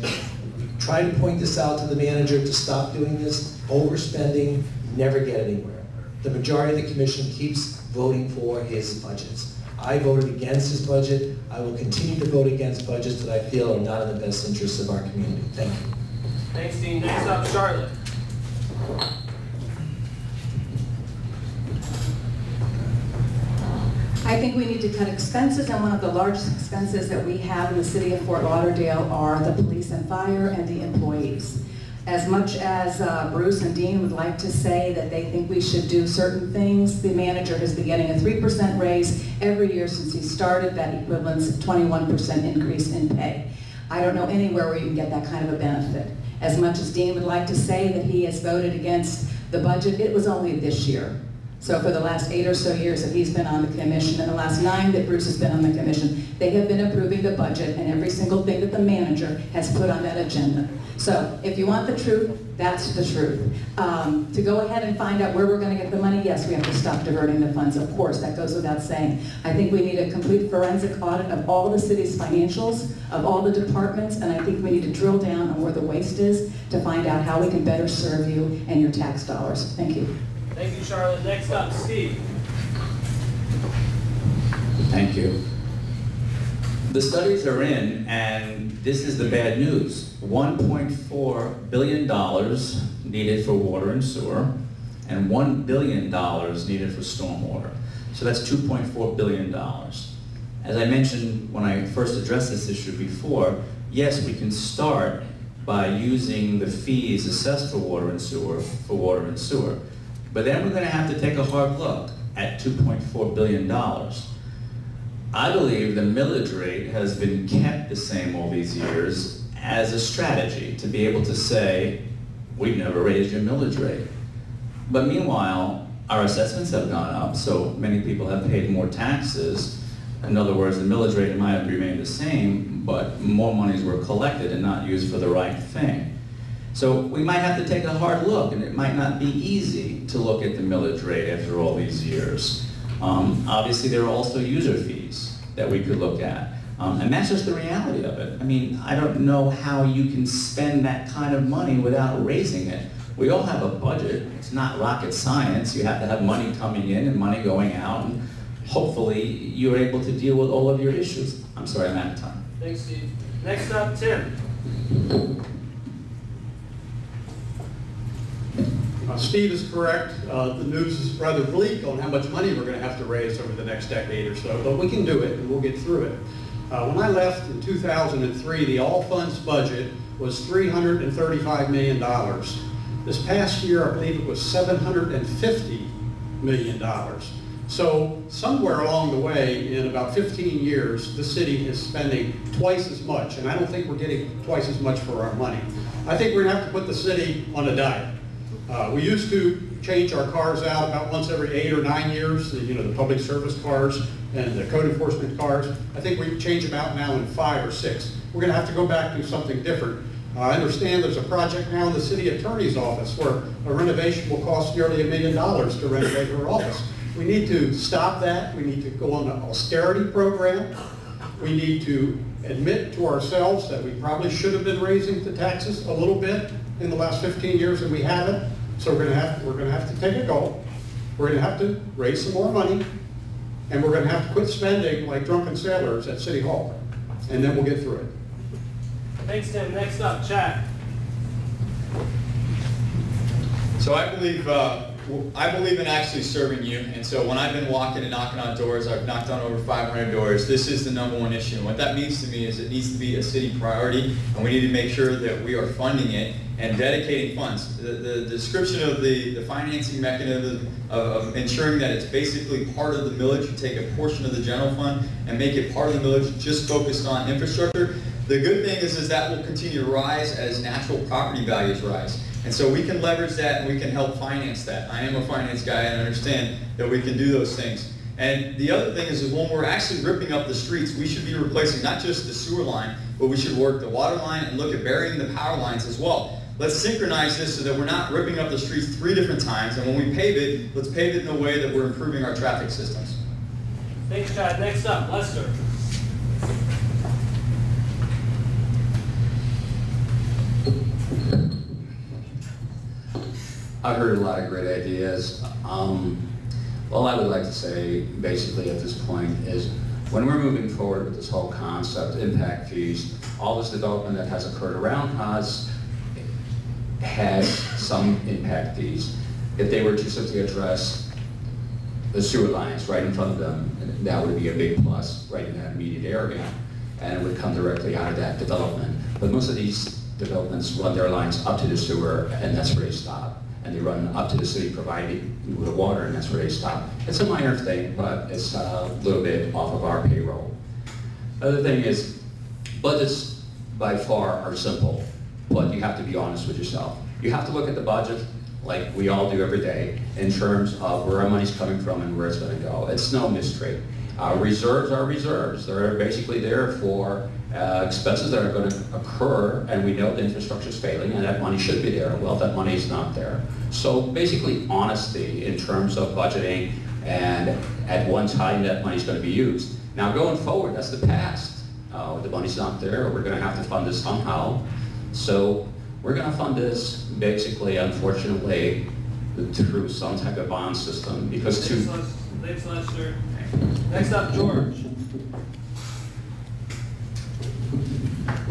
[SPEAKER 4] Try to point this out to the manager to stop doing this. Overspending, never get anywhere. The majority of the commission keeps voting for his budgets. I voted against his budget. I will continue to vote against budgets that I feel are not in the best interests of our community. Thank you.
[SPEAKER 1] Thanks, Dean. Next up, Charlotte.
[SPEAKER 3] I think we need to cut expenses, and one of the largest expenses that we have in the city of Fort Lauderdale are the police and fire and the employees. As much as Bruce and Dean would like to say that they think we should do certain things, the manager has been getting a 3% raise every year since he started. That equivalents 21% increase in pay. I don't know anywhere where you can get that kind of a benefit. As much as Dean would like to say that he has voted against the budget, it was only this year. So for the last 8 or so years that he's been on the commission, and the last 9 that Bruce has been on the commission, they have been approving the budget and every single thing that the manager has put on that agenda. So if you want the truth, that's the truth. To go ahead and find out where we're going to get the money, yes, we have to stop diverting the funds. Of course, that goes without saying. I think we need a complete forensic audit of all the city's financials, of all the departments, and I think we need to drill down on where the waste is to find out how we can better serve you and your tax dollars. Thank you.
[SPEAKER 1] Thank you, Charlotte. Next up, Steve.
[SPEAKER 8] Thank you. The studies are in, and this is the bad news. $1.4 billion needed for water and sewer, and $1 billion needed for stormwater. So that's $2.4 billion. As I mentioned when I first addressed this issue before, yes, we can start by using the fees assessed for water and sewer, but then we're going to have to take a hard look at $2.4 billion. I believe the millage rate has been kept the same all these years as a strategy to be able to say, we've never raised your millage rate. But meanwhile, our assessments have gone up, so many people have paid more taxes. In other words, the millage rate might have remained the same, but more monies were collected and not used for the right thing. So we might have to take a hard look, and it might not be easy to look at the millage rate after all these years. Obviously, there are also user fees that we could look at. And that's just the reality of it. I mean, I don't know how you can spend that kind of money without raising it. We all have a budget. It's not rocket science. You have to have money coming in and money going out, and hopefully you're able to deal with all of your issues. I'm sorry, I'm out of time.
[SPEAKER 1] Thanks, Steve. Next up, Tim.
[SPEAKER 5] Steve is correct. The news is rather bleak on how much money we're going to have to raise over the next decade or so, but we can do it and we'll get through it. When I left in 2003, the all-funds budget was $335 million. This past year, I believe it was $750 million. So somewhere along the way, in about 15 years, the city is spending twice as much, and I don't think we're getting twice as much for our money. I think we're going to have to put the city on a diet. We used to change our cars out about once every 8 or 9 years, the public service cars and the code enforcement cars. I think we change them out now in 5 or 6. We're going to have to go back to something different. I understand there's a project now in the city attorney's office where a renovation will cost nearly $1 million to renovate her office. We need to stop that. We need to go on an austerity program. We need to admit to ourselves that we probably should have been raising the taxes a little bit in the last 15 years, and we haven't. So we're going to have to take a goal. We're going to have to raise some more money, and we're going to have to quit spending like drunken sailors at City Hall, and then we'll get through it.
[SPEAKER 1] Thanks, Tim. Next up, Chad.
[SPEAKER 9] So I believe in actually serving you, and so when I've been walking and knocking on doors, I've knocked on over 500 doors. This is the #1 issue, and what that means to me is it needs to be a city priority, and we need to make sure that we are funding it and dedicating funds. The description of the financing mechanism of ensuring that it's basically part of the millage. You take a portion of the general fund and make it part of the millage, just focused on infrastructure. The good thing is that will continue to rise as natural property values rise. And so we can leverage that and we can help finance that. I am a finance guy and I understand that we can do those things. And the other thing is when we're actually ripping up the streets, we should be replacing not just the sewer line, but we should work the water line and look at burying the power lines as well. Let's synchronize this so that we're not ripping up the streets 3 different times, and when we pave it, let's pave it in a way that we're improving our traffic systems.
[SPEAKER 1] Thanks, Chad. Next up, Lester.
[SPEAKER 10] I've heard a lot of great ideas. All I would like to say, basically at this point, is when we're moving forward with this whole concept, impact fees, all this development that has occurred around us has some impact fees. If they were to simply address the sewer lines right in front of them, that would be a big plus right in that immediate area, and it would come directly out of that development. But most of these developments run their lines up to the sewer, and that's where they stop. And they run up to the city providing the water, and that's where they stop. It's a minor thing, but it's a little bit off of our payroll. Other thing is, budgets by far are simple, but you have to be honest with yourself. You have to look at the budget, like we all do every day, in terms of where our money's coming from and where it's going to go. It's no mystery. Reserves are reserves. They're basically there for expenses that are going to occur, and we know the infrastructure is failing, and that money should be there. Well, that money is not there. So basically, honesty in terms of budgeting, and at one time that money is going to be used. Now, going forward, that's the past. The money's not there. We're going to have to fund this somehow. So we're going to fund this basically, unfortunately, through some type of bond system, because
[SPEAKER 1] Thanks, Lester. Next up, George.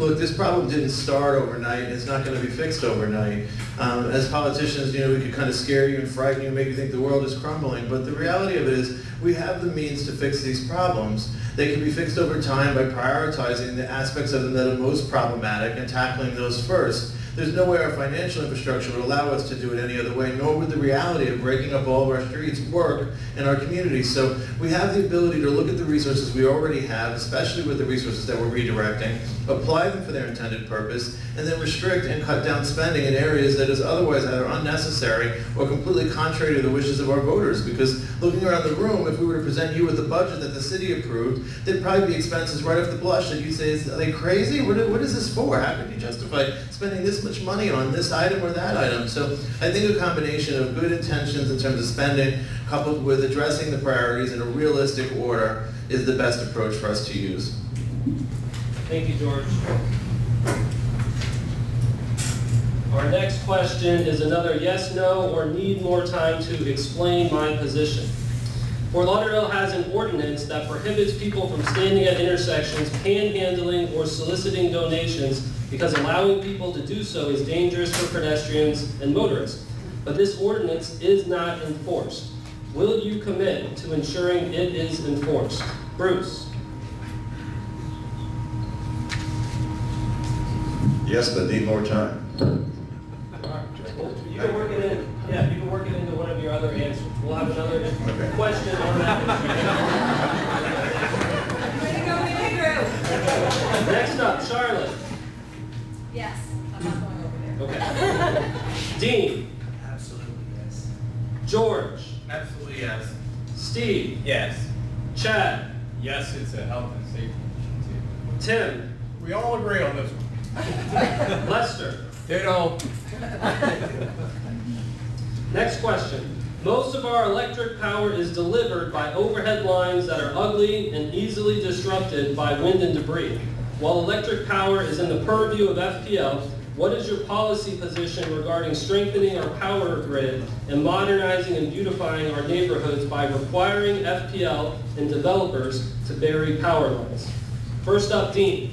[SPEAKER 6] Look, this problem didn't start overnight, and it's not going to be fixed overnight. As politicians, we could kind of scare you and frighten you and make you think the world is crumbling, but the reality of it is we have the means to fix these problems. They can be fixed over time by prioritizing the aspects of them that are most problematic and tackling those first. There's no way our financial infrastructure would allow us to do it any other way, nor would the reality of breaking up all of our streets work in our communities. So we have the ability to look at the resources we already have, especially with the resources that we're redirecting, apply them for their intended purpose, and then restrict and cut down spending in areas that is otherwise either unnecessary or completely contrary to the wishes of our voters. Because looking around the room, if we were to present you with the budget that the city approved, there'd probably be expenses right off the blush that you'd say, are they crazy? What is this for? How could you justify spending this much money on this item or that item? So I think a combination of good intentions in terms of spending coupled with addressing the priorities in a realistic order is the best approach for us to use.
[SPEAKER 1] Thank you, George. Our next question is another yes, no, or need more time to explain my position. Fort Lauderdale has an ordinance that prohibits people from standing at intersections, panhandling, or soliciting donations because allowing people to do so is dangerous for pedestrians and motorists. But this ordinance is not enforced. Will you commit to ensuring it is enforced? Bruce.
[SPEAKER 2] Yes, but need more time.
[SPEAKER 1] You can work it in. Yeah, you can work it into one of your other answers. We'll have another question on that.
[SPEAKER 11] Way to go, Andrew.
[SPEAKER 1] Next up, Charlotte.
[SPEAKER 11] Yes, I'm not going over there.
[SPEAKER 1] Okay. Dean.
[SPEAKER 4] Absolutely, yes.
[SPEAKER 1] George.
[SPEAKER 9] Absolutely yes.
[SPEAKER 1] Steve.
[SPEAKER 9] Yes.
[SPEAKER 1] Chad.
[SPEAKER 9] Yes, it's a health and safety issue
[SPEAKER 1] Tim.
[SPEAKER 5] We all agree on this one.
[SPEAKER 1] Lester.
[SPEAKER 9] Ditto.
[SPEAKER 1] Next question. Most of our electric power is delivered by overhead lines that are ugly and easily disrupted by wind and debris. While electric power is in the purview of FPL, what is your policy position regarding strengthening our power grid and modernizing and beautifying our neighborhoods by requiring FPL and developers to bury power lines? First up, Dean.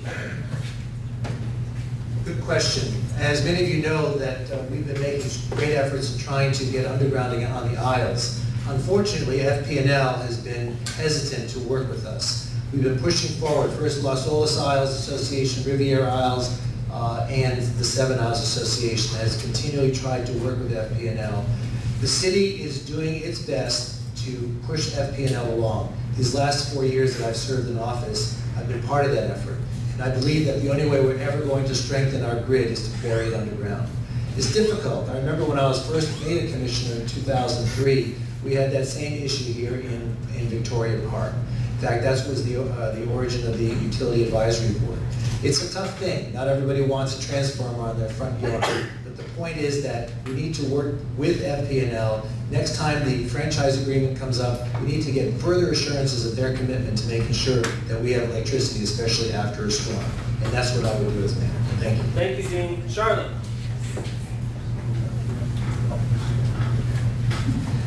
[SPEAKER 4] Good question. As many of you know, that we've been making great efforts in trying to get undergrounding on the aisles. Unfortunately, FP&L has been hesitant to work with us. We've been pushing forward, first Las Olas Isles Association, Riviera Isles, and the Seven Isles Association has continually tried to work with FP&L. The city is doing its best to push FP&L along. These last 4 years that I've served in office, I've been part of that effort. And I believe that the only way we're ever going to strengthen our grid is to bury it underground. It's difficult. I remember when I was first made a commissioner in 2003, we had that same issue here in Victoria Park. In fact, that was the origin of the Utility Advisory Board. It's a tough thing. Not everybody wants a transformer on their front yard. But the point is that we need to work with FP&L. Next time the franchise agreement comes up, we need to get further assurances of their commitment to making sure that we have electricity, especially after a storm. And that's what I would do as mayor. Thank you.
[SPEAKER 1] Thank you, Dean. Charlotte.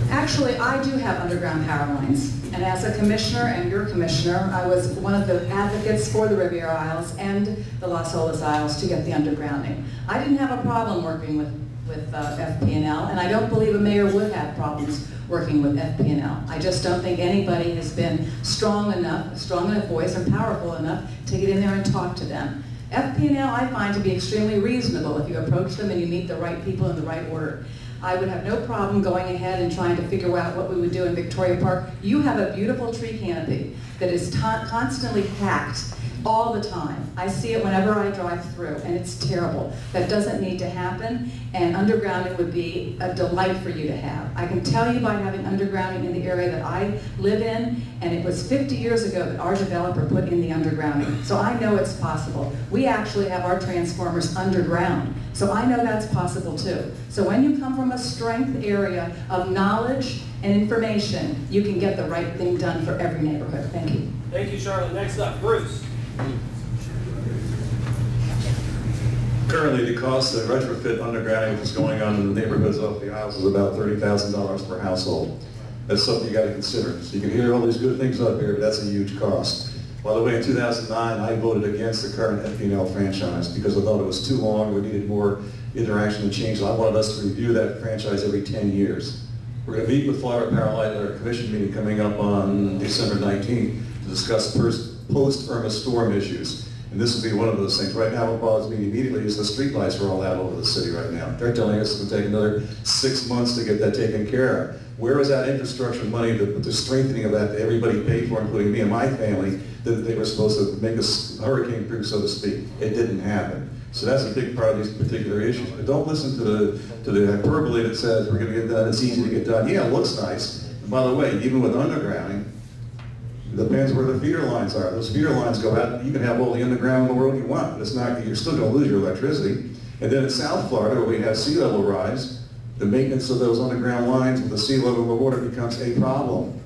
[SPEAKER 3] Actually, I do have underground power lines. And as a commissioner and your commissioner, I was one of the advocates for the Riviera Isles and the Las Olas Isles to get the undergrounding. I didn't have a problem working with FP&L, and I don't believe a mayor would have problems working with FP&L. I just don't think anybody has been strong enough voice and powerful enough to get in there and talk to them. FP&L I find to be extremely reasonable if you approach them and you meet the right people in the right order. I would have no problem going ahead and trying to figure out what we would do in Victoria Park. You have a beautiful tree canopy that is constantly packed all the time. I see it whenever I drive through, and it's terrible. That doesn't need to happen, and undergrounding would be a delight for you to have. I can tell you by having undergrounding in the area that I live in, and it was 50 years ago that our developer put in the undergrounding. So I know it's possible. We actually have our transformers underground. So I know that's possible too. So when you come from a strength area of knowledge and information, you can get the right thing done for every neighborhood. Thank you.
[SPEAKER 1] Thank you, Charlotte. Next up, Bruce.
[SPEAKER 2] Currently, the cost of retrofit undergrounding that's going on in the neighborhoods off the aisles is about $30,000 per household. That's something you got to consider. So you can hear all these good things up here, but that's a huge cost. By the way, in 2009, I voted against the current FP&L franchise because I thought it was too long, we needed more interaction and change. I wanted us to review that franchise every 10 years. We're going to meet with Florida Power Light at our commission meeting coming up on December 19th to discuss post-Irma storm issues. And this will be one of those things. Right now, what bothers me immediately is the street lights are all out over the city right now. They're telling us it's going to take another 6 months to get that taken care of. Where is that infrastructure money, the strengthening of that everybody paid for, including me and my family, that they were supposed to make us hurricane-proof, so to speak? It didn't happen. So that's a big part of these particular issues. But don't listen to the hyperbole that says we're going to get done, it's easy to get done. Yeah, it looks nice. And by the way, even with undergrounding, it depends where the feeder lines are. Those feeder lines go out, you can have all the underground in the world you want, but it's not, you're still going to lose your electricity. And then in South Florida, where we have sea level rise, the maintenance of those underground lines with the sea level of the water becomes a problem,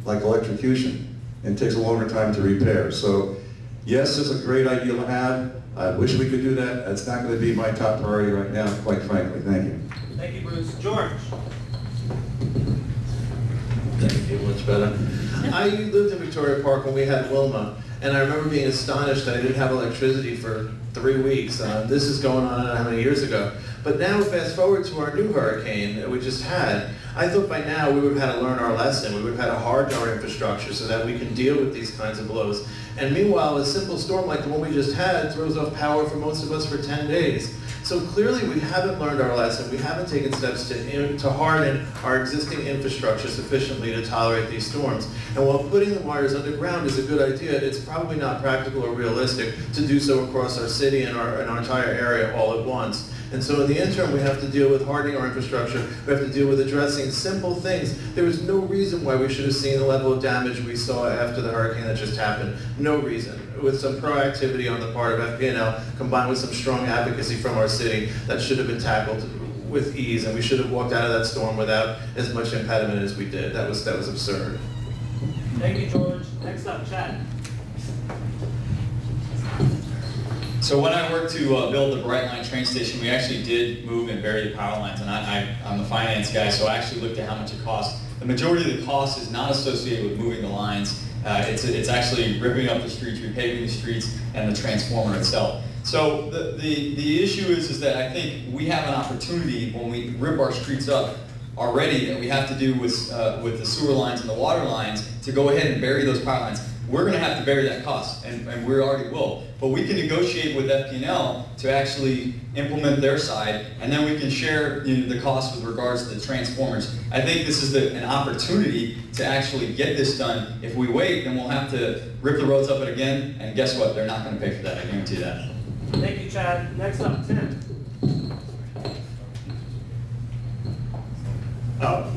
[SPEAKER 2] like electrocution, and it takes a longer time to repair. So yes, it's a great idea to have. I wish we could do that. That's not going to be my top priority right now, quite frankly. Thank you.
[SPEAKER 1] Thank you, Bruce. George?
[SPEAKER 6] Thank you, much better. I lived in Victoria Park when we had Wilma, and I remember being astonished that I didn't have electricity for 3 weeks. This is going on I don't know how many years ago. But now fast forward to our new hurricane that we just had, I thought by now we would have had to learn our lesson. We would have had to harden our infrastructure so that we can deal with these kinds of blows. And meanwhile, a simple storm like the one we just had throws off power for most of us for 10 days. So clearly we haven't learned our lesson. We haven't taken steps to harden our existing infrastructure sufficiently to tolerate these storms. And while putting the wires underground is a good idea, it's probably not practical or realistic to do so across our city and our entire area all at once. And so in the interim, we have to deal with hardening our infrastructure. We have to deal with addressing simple things. There was no reason why we should have seen the level of damage we saw after the hurricane that just happened. No reason. With some proactivity on the part of FP&L, combined with some strong advocacy from our city, that should have been tackled with ease, and we should have walked out of that storm without as much impediment as we did. That was absurd.
[SPEAKER 1] Thank you, George. Next up, Chad.
[SPEAKER 9] So when I worked to build the Bright Line train station, we actually did move and bury the power lines, and I'm the finance guy, so I actually looked at how much it cost. The majority of the cost is not associated with moving the lines. It's actually ripping up the streets, repaving the streets, and the transformer itself. So the issue is that I think we have an opportunity when we rip our streets up already that we have to do with the sewer lines and the water lines to go ahead and bury those power lines. We're going to have to bear that cost, and we already will. But we can negotiate with FP&L to actually implement their side, and then we can share the cost with regards to the transformers. I think this is an opportunity to actually get this done. If we wait, then we'll have to rip the roads up again, and guess what? They're not going to pay for that. I guarantee that.
[SPEAKER 1] Thank you, Chad. Next up, Tim.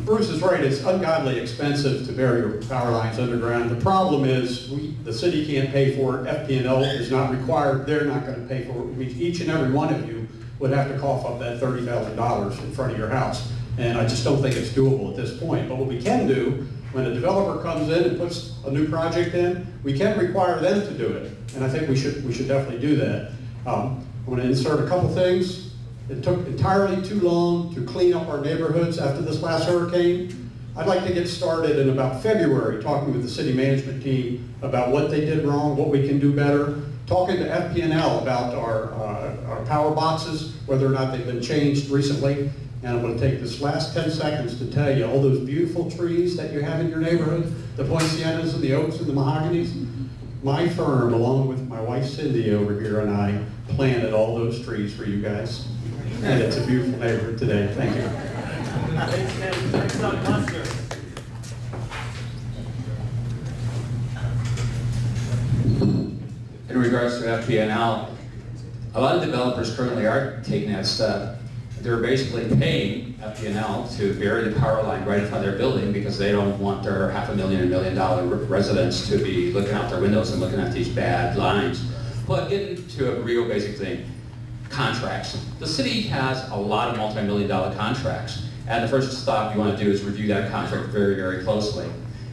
[SPEAKER 5] Bruce is right, it's ungodly expensive to bury your power lines underground. The problem is the city can't pay for it, FP&L is not required, they're not going to pay for it. Each and every one of you would have to cough up that $30,000 in front of your house. And I just don't think it's doable at this point. But what we can do, when a developer comes in and puts a new project in, we can require them to do it. And I think we should definitely do that. I'm going to insert a couple things. It took entirely too long to clean up our neighborhoods after this last hurricane. I'd like to get started in about February, talking with the city management team about what they did wrong, what we can do better, talking to FP&L about our power boxes, whether or not they've been changed recently. And I'm going to take this last 10 seconds to tell you all those beautiful trees that you have in your neighborhood, the poincianas and the oaks and the mahoganies. My firm, along with my wife Cindy over here, and I planted all those trees for you guys. And it's a beautiful neighborhood today. Thank you.
[SPEAKER 1] Thanks, Tim. Next up, Lester.
[SPEAKER 10] In regards to FP&L, a lot of developers currently are taking that step. They're basically paying FP&L to bury the power line right in front of their building because they don't want their $500,000, $1 million residents to be looking out their windows and looking at these bad lines. But getting to a real basic thing, contracts. The city has a lot of multi-million-dollar contracts, and the first stop you want to do is review that contract very, very closely.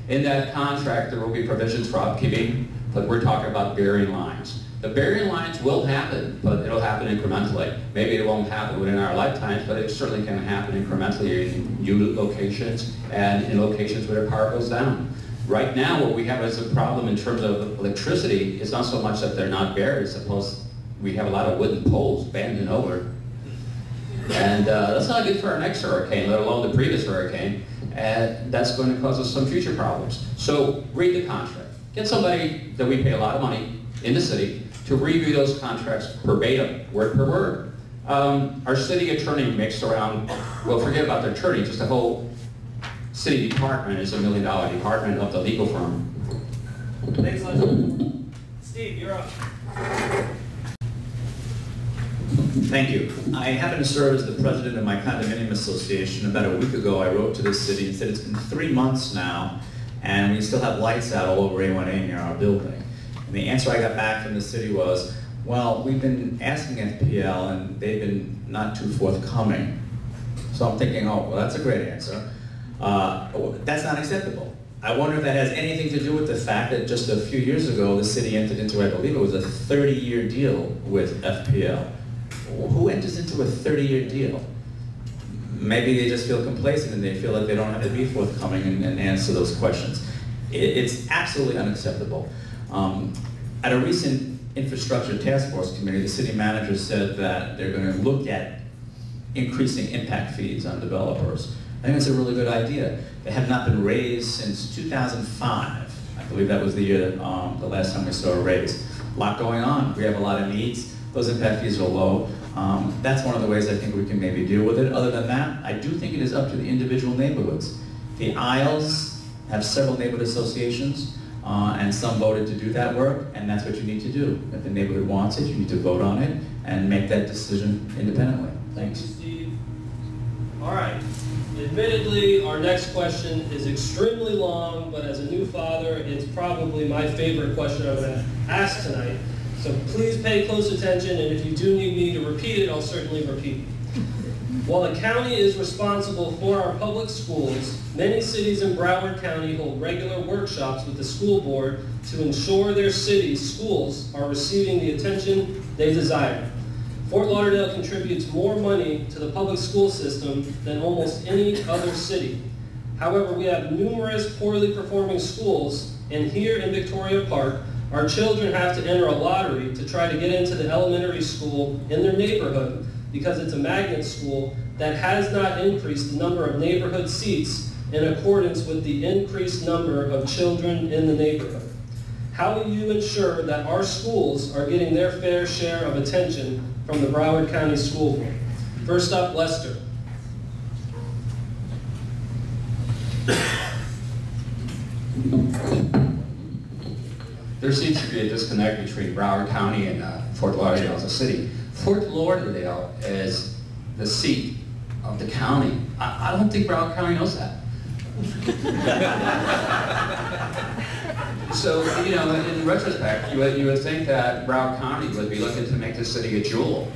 [SPEAKER 10] In that contract, there will be provisions for upkeeping, but we're talking about burying lines. The burying lines will happen, but it'll happen incrementally. Maybe it won't happen within our lifetimes, but it certainly can happen incrementally in new locations and in locations where the power goes down. Right now, what we have as a problem in terms of electricity is not so much that they're not buried. Suppose we have a lot of wooden poles bending over. And that's not good for our next hurricane, let alone the previous hurricane. And that's going to cause us some future problems. So read the contract. Get somebody that we pay a lot of money in the city to review those contracts verbatim, word per word. Our city attorney mixed around, well, forget about the attorney, just the whole city department is $1 million department of the legal firm.
[SPEAKER 1] Thanks, Lester. Steve, you're up.
[SPEAKER 8] Thank you. I happen to serve as the president of my condominium association. About a week ago, I wrote to the city and said it's been 3 months now, and we still have lights out all over A1A near our building. And the answer I got back from the city was, well, we've been asking FPL, and they've been not too forthcoming. So I'm thinking, oh, well, that's a great answer. That's not acceptable. I wonder if that has anything to do with the fact that just a few years ago, the city entered into, I believe it was a 30-year deal with FPL. Who enters into a 30-year deal? Maybe they just feel complacent and they feel like they don't have to be forthcoming and answer those questions. It's absolutely unacceptable. At a recent infrastructure task force committee, the city manager said that they're going to look at increasing impact fees on developers. I think it's a really good idea. They have not been raised since 2005. I believe that was the year, the last time we saw a raise. A lot going on. We have a lot of needs. Those impact fees are low. That's one of the ways I think we can maybe deal with it. Other than that, I do think it is up to the individual neighborhoods. The Isles have several neighborhood associations, and some voted to do that work, and that's what you need to do. If the neighborhood wants it, you need to vote on it and make that decision independently. Thanks.
[SPEAKER 1] Steve. All right. Admittedly, our next question is extremely long, but as a new father, it's probably my favorite question I'm going to ask tonight. So please pay close attention, and if you do need me to repeat it, I'll certainly repeat it. While the county is responsible for our public schools, many cities in Broward County hold regular workshops with the school board to ensure their city's schools are receiving the attention they desire. Fort Lauderdale contributes more money to the public school system than almost any other city. However, we have numerous poorly performing schools, and here in Victoria Park, our children have to enter a lottery to try to get into the elementary school in their neighborhood because it's a magnet school that has not increased the number of neighborhood seats in accordance with the increased number of children in the neighborhood. How will you ensure that our schools are getting their fair share of attention from the Broward County School Board? First up, Lester.
[SPEAKER 10] There seems to be a disconnect between Broward County and Fort Lauderdale as a city. Fort Lauderdale is the seat of the county. I don't think Broward County knows that. So, you know, in retrospect, you would think that Broward County would be looking to make this city a jewel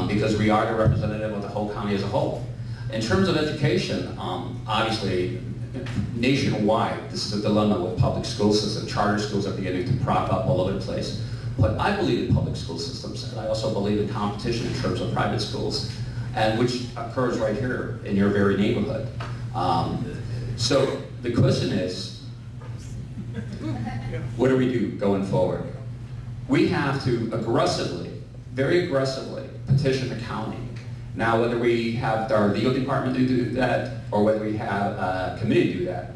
[SPEAKER 10] because we are the representative of the whole county as a whole. In terms of education, obviously, nationwide, this is a dilemma with public school systems. Charter schools are beginning to prop up all over the place. But I believe in public school systems, and I also believe in competition in terms of private schools, and which occurs right here in your very neighborhood. So the question is, what do we do going forward? We have to aggressively, very aggressively, petition the county. Now, whether we have our legal department do that, or whether we have a committee do that,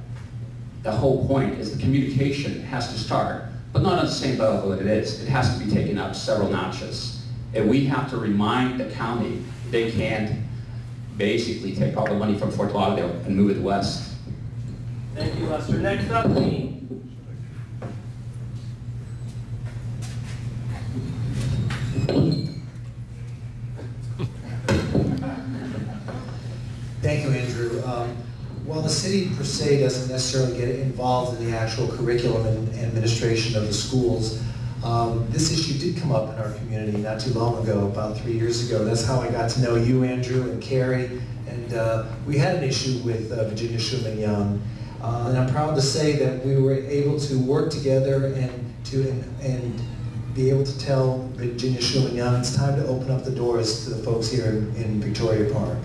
[SPEAKER 10] the whole point is the communication has to start, but not on the same level that it is. It has to be taken up several notches. And we have to remind the county they can't basically take all the money from Fort Lauderdale and move it west.
[SPEAKER 1] Thank you, Lester. Next up, Dean.
[SPEAKER 4] Thank you, Andrew. While the city per se doesn't necessarily get involved in the actual curriculum and administration of the schools, this issue did come up in our community not too long ago, about 3 years ago. That's how I got to know you, Andrew, and Carrie. And we had an issue with Virginia Schumann Young. And I'm proud to say that we were able to work together and be able to tell Virginia Schumann Young it's time to open up the doors to the folks here in Victoria Park.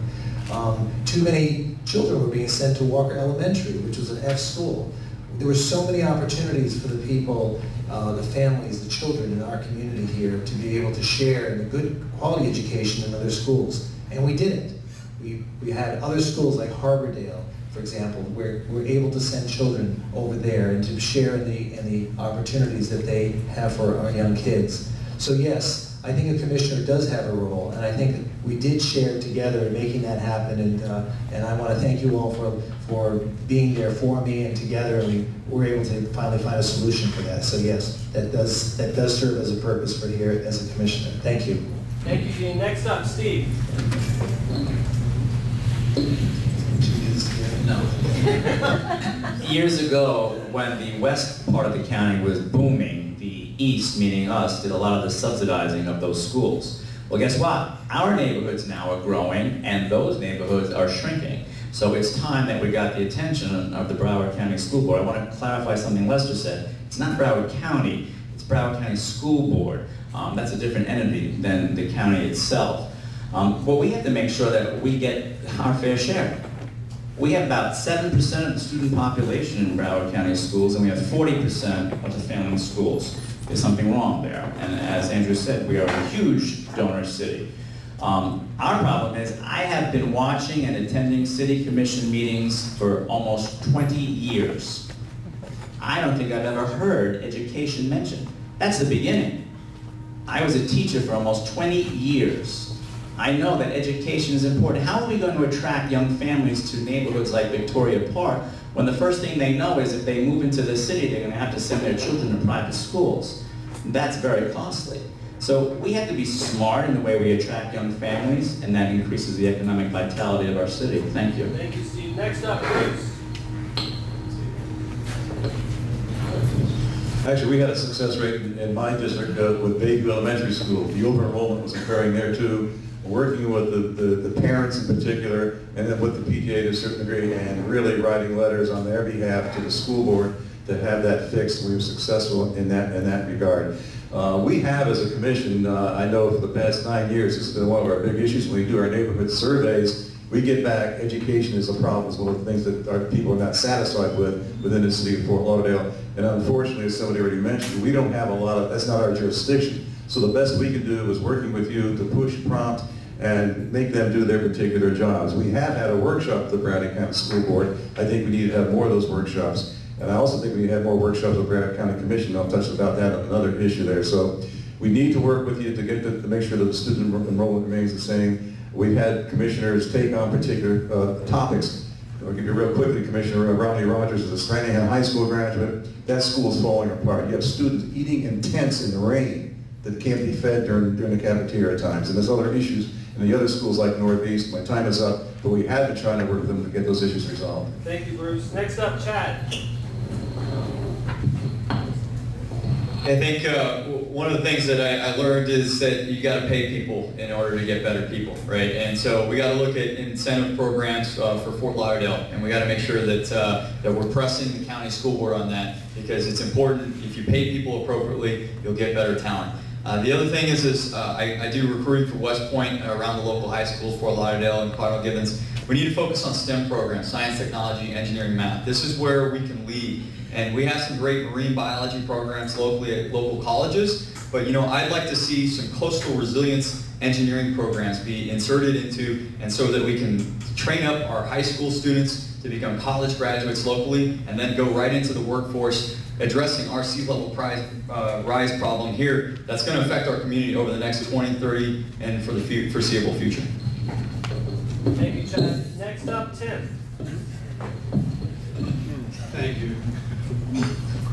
[SPEAKER 4] Too many children were being sent to Walker Elementary, which was an F school. there were so many opportunities for the people, the families, the children in our community here to be able to share in a good quality education in other schools. And we didn't. We had other schools like Harbordale, for example, where we're able to send children over there and to share in the opportunities that they have for our young kids. So yes, I think a commissioner does have a role, and I think we did share together in making that happen, and I want to thank you all for being there for me and together, and we were able to finally find a solution for that. So yes, that does serve as a purpose for here as a commissioner. Thank you.
[SPEAKER 1] Thank you, Dean. Next up, Steve.
[SPEAKER 8] No. Years ago, when the west part of the county was booming, the east, meaning us, did a lot of the subsidizing of those schools. Well, guess what? Our neighborhoods now are growing, and those neighborhoods are shrinking. So it's time that we got the attention of the Broward County School Board. I want to clarify something Lester said. It's not Broward County, it's Broward County School Board. That's a different entity than the county itself. But we have to make sure that we get our fair share. We have about 7% of the student population in Broward County schools, and we have 40% of the family schools. There's something wrong there. And as Andrew said, we are a huge donor city. Our problem is I have been watching and attending city commission meetings for almost 20 years. I don't think I've ever heard education mentioned. That's the beginning. I was a teacher for almost 20 years. I know that education is important. How are we going to attract young families to neighborhoods like Victoria Park when the first thing they know is if they move into the city, they're going to have to send their children to private schools? That's very costly. So we have to be smart in the way we attract young families, and that increases the economic vitality of our city. Thank you.
[SPEAKER 1] Thank you, Steve. Next up, Bruce.
[SPEAKER 2] Actually, we had a success rate in my district with Bayview Elementary School. The over-enrollment was occurring there too. Working with the parents in particular, and then with the PTA to a certain degree, and really writing letters on their behalf to the school board to have that fixed. We were successful in that regard. We have, as a commission, I know for the past 9 years, this has been one of our big issues. When we do our neighborhood surveys, we get back education is a problem. It's one of the things that our people are not satisfied with within the city of Fort Lauderdale. And unfortunately, as somebody already mentioned, we don't have a lot of, that's not our jurisdiction. So the best we can do is working with you to push, prompt, and make them do their particular jobs. We have had a workshop with the Broward County School Board. I think we need to have more of those workshops. And I also think we need to have more workshops with the Broward County Commission. I'll touch about that on another issue there. So we need to work with you to get to make sure that the student enrollment remains the same. We've had commissioners take on particular topics. I'll give you real quickly, Commissioner Rodney Rogers is a Framingham High School graduate. That school is falling apart. You have students eating in tents in the rain that can't be fed during the cafeteria at times. And there's other issues in the other schools like Northeast. My time is up, but we have been trying to work with them to get those issues resolved.
[SPEAKER 1] Thank you, Bruce. Next up, Chad.
[SPEAKER 9] I think one of the things that I learned is that you got to pay people in order to get better people, right? And so we got to look at incentive programs for Fort Lauderdale, and we got to make sure that that we're pressing the county school board on that, because it's important. If you pay people appropriately, you'll get better talent. The other thing is I do recruiting for West Point around the local high schools, Fort Lauderdale and Cardinal Gibbons. We need to focus on STEM programs, science, technology, engineering, math. This is where we can lead. And we have some great marine biology programs locally at local colleges, but you know, I'd like to see some coastal resilience engineering programs be inserted into, and so that we can train up our high school students to become college graduates locally, and then go right into the workforce, addressing our sea level rise problem here that's going to affect our community over the next 20, 30, and for the foreseeable future.
[SPEAKER 1] Thank you, Chad. Next up, Tim.
[SPEAKER 5] Thank you.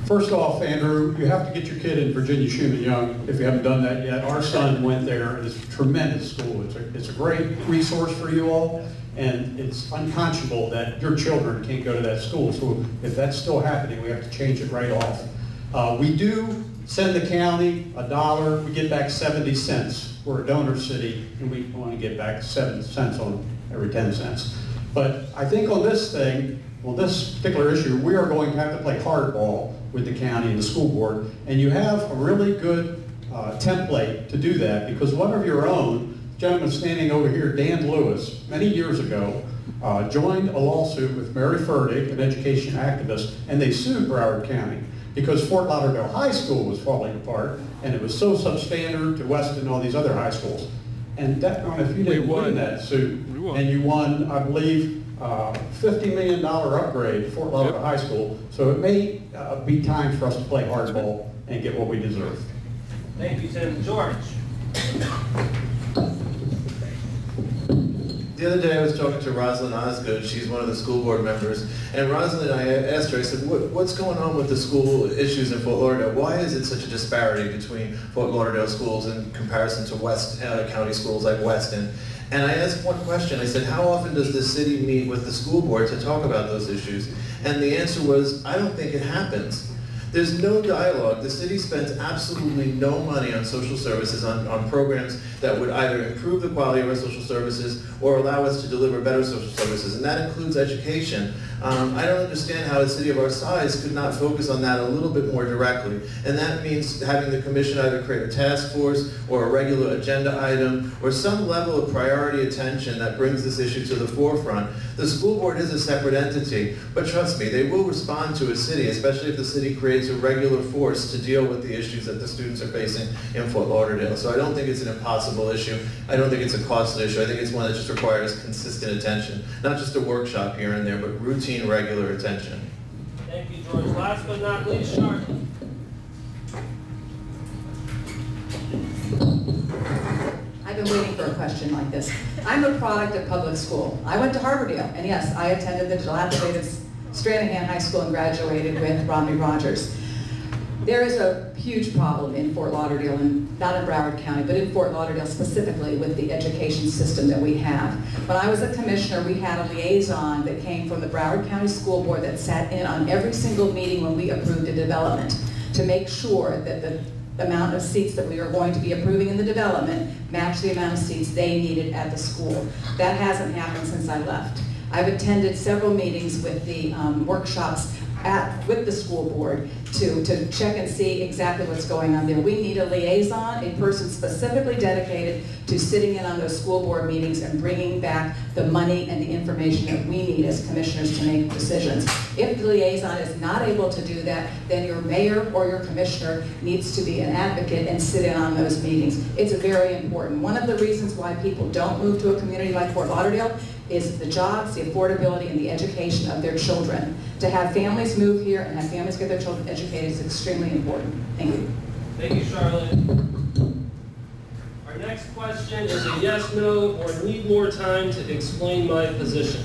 [SPEAKER 5] First off, Andrew, you have to get your kid in Virginia Schumann Young if you haven't done that yet. Our son went there, and it's a tremendous school. It's a great resource for you all, and it's unconscionable that your children can't go to that school. So if that's still happening, we have to change it right off. We do send the county $1, we get back 70 cents. We're a donor city, and we want to get back 7 cents on every 10 cents. But I think on this thing, on this particular issue, we are going to have to play hardball with the county and the school board, and you have a really good template to do that, because one of your own, gentleman standing over here, Dan Lewis, many years ago, joined a lawsuit with Mary Furtick, an education activist, and they sued Broward County because Fort Lauderdale High School was falling apart, and it was so substandard to Weston and all these other high schools. And if you didn't win that suit, and you won, I believe, $50 million upgrade to Fort Lauderdale High School, so it may be time for us to play hardball and get what we deserve.
[SPEAKER 1] Thank you, Tim. George?
[SPEAKER 6] The other day I was talking to Rosalind Osgood, she's one of the school board members, and Rosalind, I asked her, I said, what's going on with the school issues in Fort Lauderdale? Why is it such a disparity between Fort Lauderdale schools in comparison to West County schools like Weston? And I asked one question, I said, how often does the city meet with the school board to talk about those issues? And the answer was, I don't think it happens. There's no dialogue. The city spends absolutely no money on social services, on programs that would either improve the quality of our social services or allow us to deliver better social services, and that includes education. I don't understand how a city of our size could not focus on that a little bit more directly, and that means having the commission either create a task force or a regular agenda item or some level of priority attention that brings this issue to the forefront. The school board is a separate entity, but trust me, they will respond to a city, especially if the city creates a regular force to deal with the issues that the students are facing in Fort Lauderdale. So I don't think it's an impossible issue. I don't think it's a costly issue. I think it's one that just requires consistent attention. Not just a workshop here and there, but routine, regular attention.
[SPEAKER 1] Thank you, George. Last but not least, Charlotte.
[SPEAKER 3] I've been waiting for a question like this. I'm a product of public school. I went to Harvardale, and yes, I attended the dilapidated Stranahan High School and graduated with Romney Rogers. There is a huge problem in Fort Lauderdale, and not in Broward County, but in Fort Lauderdale specifically with the education system that we have. When I was a commissioner, we had a liaison that came from the Broward County School Board that sat in on every single meeting when we approved a development to make sure that the amount of seats that we are going to be approving in the development match the amount of seats they needed at the school. That hasn't happened since I left. I've attended several meetings with the workshops with the school board to check and see exactly what's going on there. We need a liaison, a person specifically dedicated to sitting in on those school board meetings and bringing back the money and the information that we need as commissioners to make decisions. If the liaison is not able to do that, then your mayor or your commissioner needs to be an advocate and sit in on those meetings. It's very important. One of the reasons why people don't move to a community like Fort Lauderdale is the jobs, the affordability, and the education of their children. To have families move here and have families get their children educated is extremely important. Thank you.
[SPEAKER 1] Thank you, Charlotte. Our next question is a yes, no, or need more time to explain my position.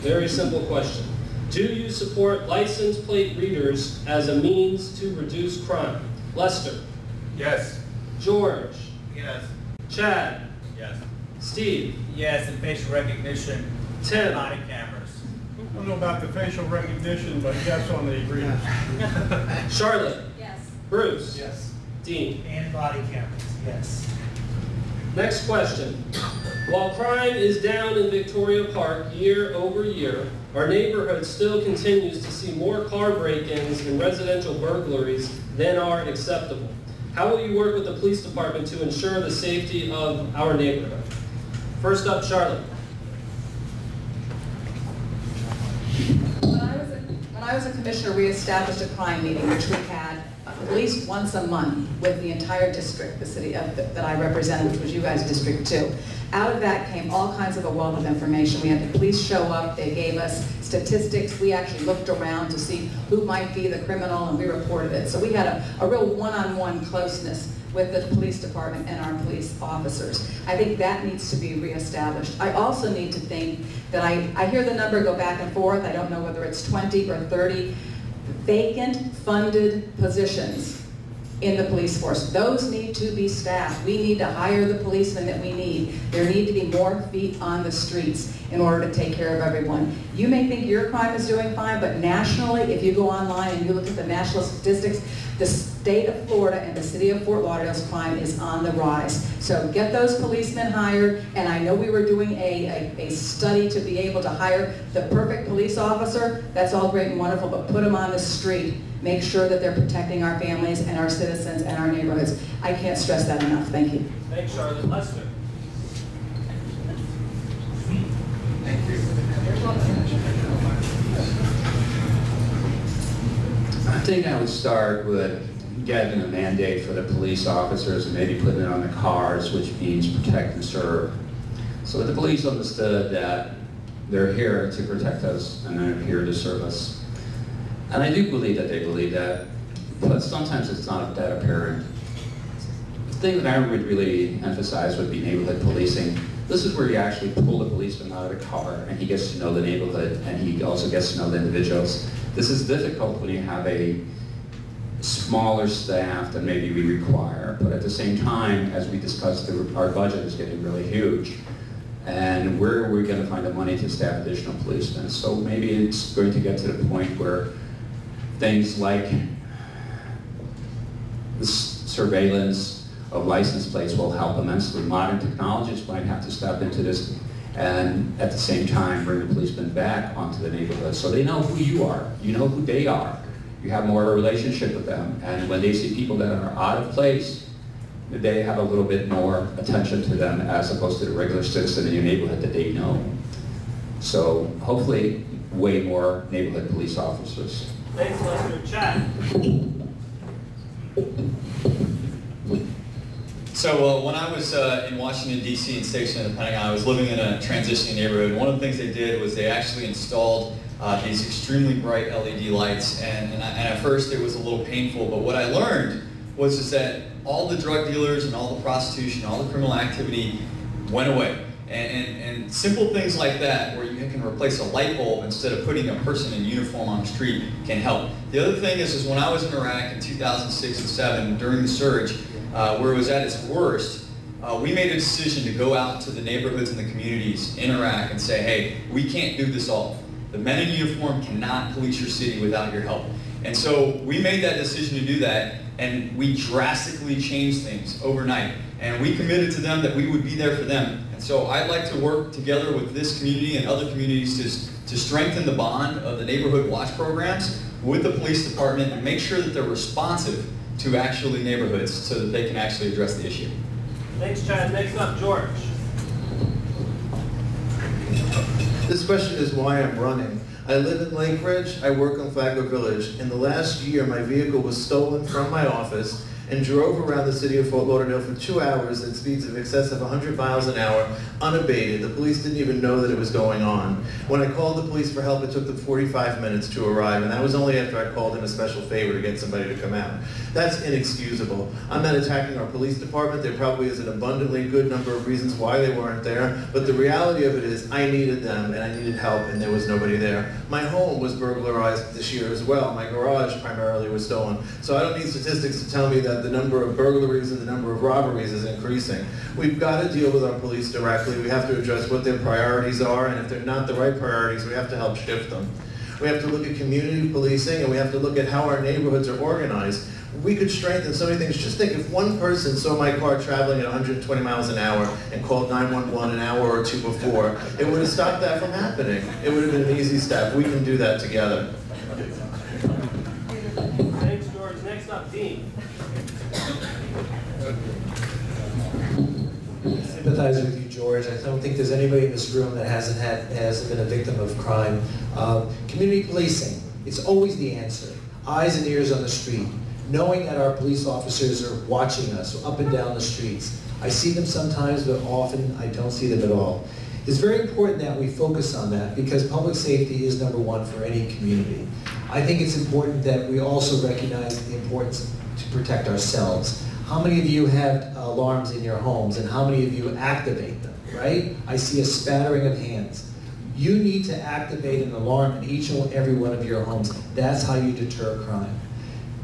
[SPEAKER 1] Very simple question. Do you support license plate readers as a means to reduce crime? Lester?
[SPEAKER 9] Yes.
[SPEAKER 1] George?
[SPEAKER 9] Yes.
[SPEAKER 1] Chad?
[SPEAKER 9] Yes.
[SPEAKER 1] Steve?
[SPEAKER 12] Yes, and facial recognition,
[SPEAKER 1] Tim?
[SPEAKER 12] body cameras.
[SPEAKER 5] I don't know about the facial recognition, but yes on the agreement.
[SPEAKER 1] Charlotte?
[SPEAKER 11] Yes.
[SPEAKER 1] Bruce?
[SPEAKER 12] Yes.
[SPEAKER 1] Dean?
[SPEAKER 12] And body cameras, yes.
[SPEAKER 1] Next question. While crime is down in Victoria Park year over year, our neighborhood still continues to see more car break-ins and residential burglaries than are acceptable. How will you work with the police department to ensure the safety of our neighborhood? First up, Charlotte.
[SPEAKER 3] When I was a commissioner, we established a crime meeting, which we had at least once a month with the entire district, the city that I represented, which was you guys, District 2. Out of that came all kinds of a wealth of information. We had the police show up, they gave us statistics, we actually looked around to see who might be the criminal, and we reported it. So we had a real one-on-one closeness with the police department and our police officers. I think that needs to be reestablished. I also need to think that I hear the number go back and forth, I don't know whether it's 20 or 30 vacant funded positions in the police force. Those need to be staffed. We need to hire the policemen that we need. There need to be more feet on the streets in order to take care of everyone. You may think your crime is doing fine, but nationally, if you go online and you look at the national statistics, the state of Florida and the city of Fort Lauderdale's crime is on the rise. So get those policemen hired, and I know we were doing a study to be able to hire the perfect police officer. That's all great and wonderful, but put them on the street. Make sure that they're protecting our families and our citizens and our neighborhoods. I can't stress that enough. Thank you.
[SPEAKER 1] Thanks, Charlotte. Lester?
[SPEAKER 12] Thank you.
[SPEAKER 10] think I would start with getting a mandate for the police officers and maybe putting it on the cars, which means protect and serve. So the police understood that they're here to protect us and they're here to serve us. And I do believe that they believe that, but sometimes it's not that apparent. The thing that I would really emphasize would be neighborhood policing. This is where you actually pull the policeman out of the car and he gets to know the neighborhood and he also gets to know the individuals. This is difficult when you have a smaller staff than maybe we require, but at the same time, as we discussed, our budget is getting really huge. And where are we going to find the money to staff additional policemen? So maybe it's going to get to the point where things like the surveillance of license plates will help immensely. Modern technologists might have to step into this and at the same time bring the policemen back onto the neighborhood so they know who you are, you know who they are. You have more of a relationship with them, and when they see people that are out of place, they have a little bit more attention to them as opposed to the regular citizen in your neighborhood that they know. So hopefully, way more neighborhood police officers.
[SPEAKER 12] Thanks, Lester. Chad.
[SPEAKER 9] So when I was in Washington, D.C. and stationed in the Pentagon, I was living in a transitioning neighborhood. One of the things they did was they actually installed these extremely bright LED lights, and at first it was a little painful, but what I learned was just that all the drug dealers and all the prostitution, all the criminal activity went away. And simple things like that, where you can replace a light bulb instead of putting a person in uniform on the street, can help. The other thing is when I was in Iraq in 2006 and 2007, during the surge, where it was at its worst, we made a decision to go out to the neighborhoods and the communities in Iraq and say, hey, we can't do this all. The men in uniform cannot police your city without your help. And so we made that decision to do that, and we drastically changed things overnight. And we committed to them that we would be there for them. And so I'd like to work together with this community and other communities to strengthen the bond of the neighborhood watch programs with the police department and make sure that they're responsive to actually neighborhoods so that they can actually address the issue.
[SPEAKER 12] Thanks, Chad. Next up, George.
[SPEAKER 6] This question is why I'm running. I live in Lake Ridge. I work on Flagler Village. In the last year, my vehicle was stolen from my office and drove around the city of Fort Lauderdale for 2 hours at speeds of excess of 100 miles an hour, unabated. The police didn't even know that it was going on. When I called the police for help, it took them 45 minutes to arrive, and that was only after I called in a special favor to get somebody to come out. That's inexcusable. I'm not attacking our police department. There probably is an abundantly good number of reasons why they weren't there, but the reality of it is I needed them, and I needed help, and there was nobody there. My home was burglarized this year as well. My garage primarily was stolen. So I don't need statistics to tell me that the number of burglaries and the number of robberies is increasing. We've got to deal with our police directly. We have to address what their priorities are, and if they're not the right priorities, we have to help shift them. We have to look at community policing, and we have to look at how our neighborhoods are organized. We could strengthen so many things. Just think if one person saw my car traveling at 120 miles an hour and called 911 an hour or two before, it would have stopped that from happening. It would have been an easy step. We can do that together.
[SPEAKER 12] Thanks, George. Next up, Dean.
[SPEAKER 13] I sympathize with you, George. I don't think there's anybody in this room that hasn't been a victim of crime. Community policing, it's always the answer. Eyes and ears on the street. Knowing that our police officers are watching us up and down the streets. I see them sometimes, but often I don't see them at all. It's very important that we focus on that because public safety is number one for any community. I think it's important that we also recognize the importance to protect ourselves. How many of you have alarms in your homes and how many of you activate them, right? I see a spattering of hands. You need to activate an alarm in each and every one of your homes. That's how you deter crime.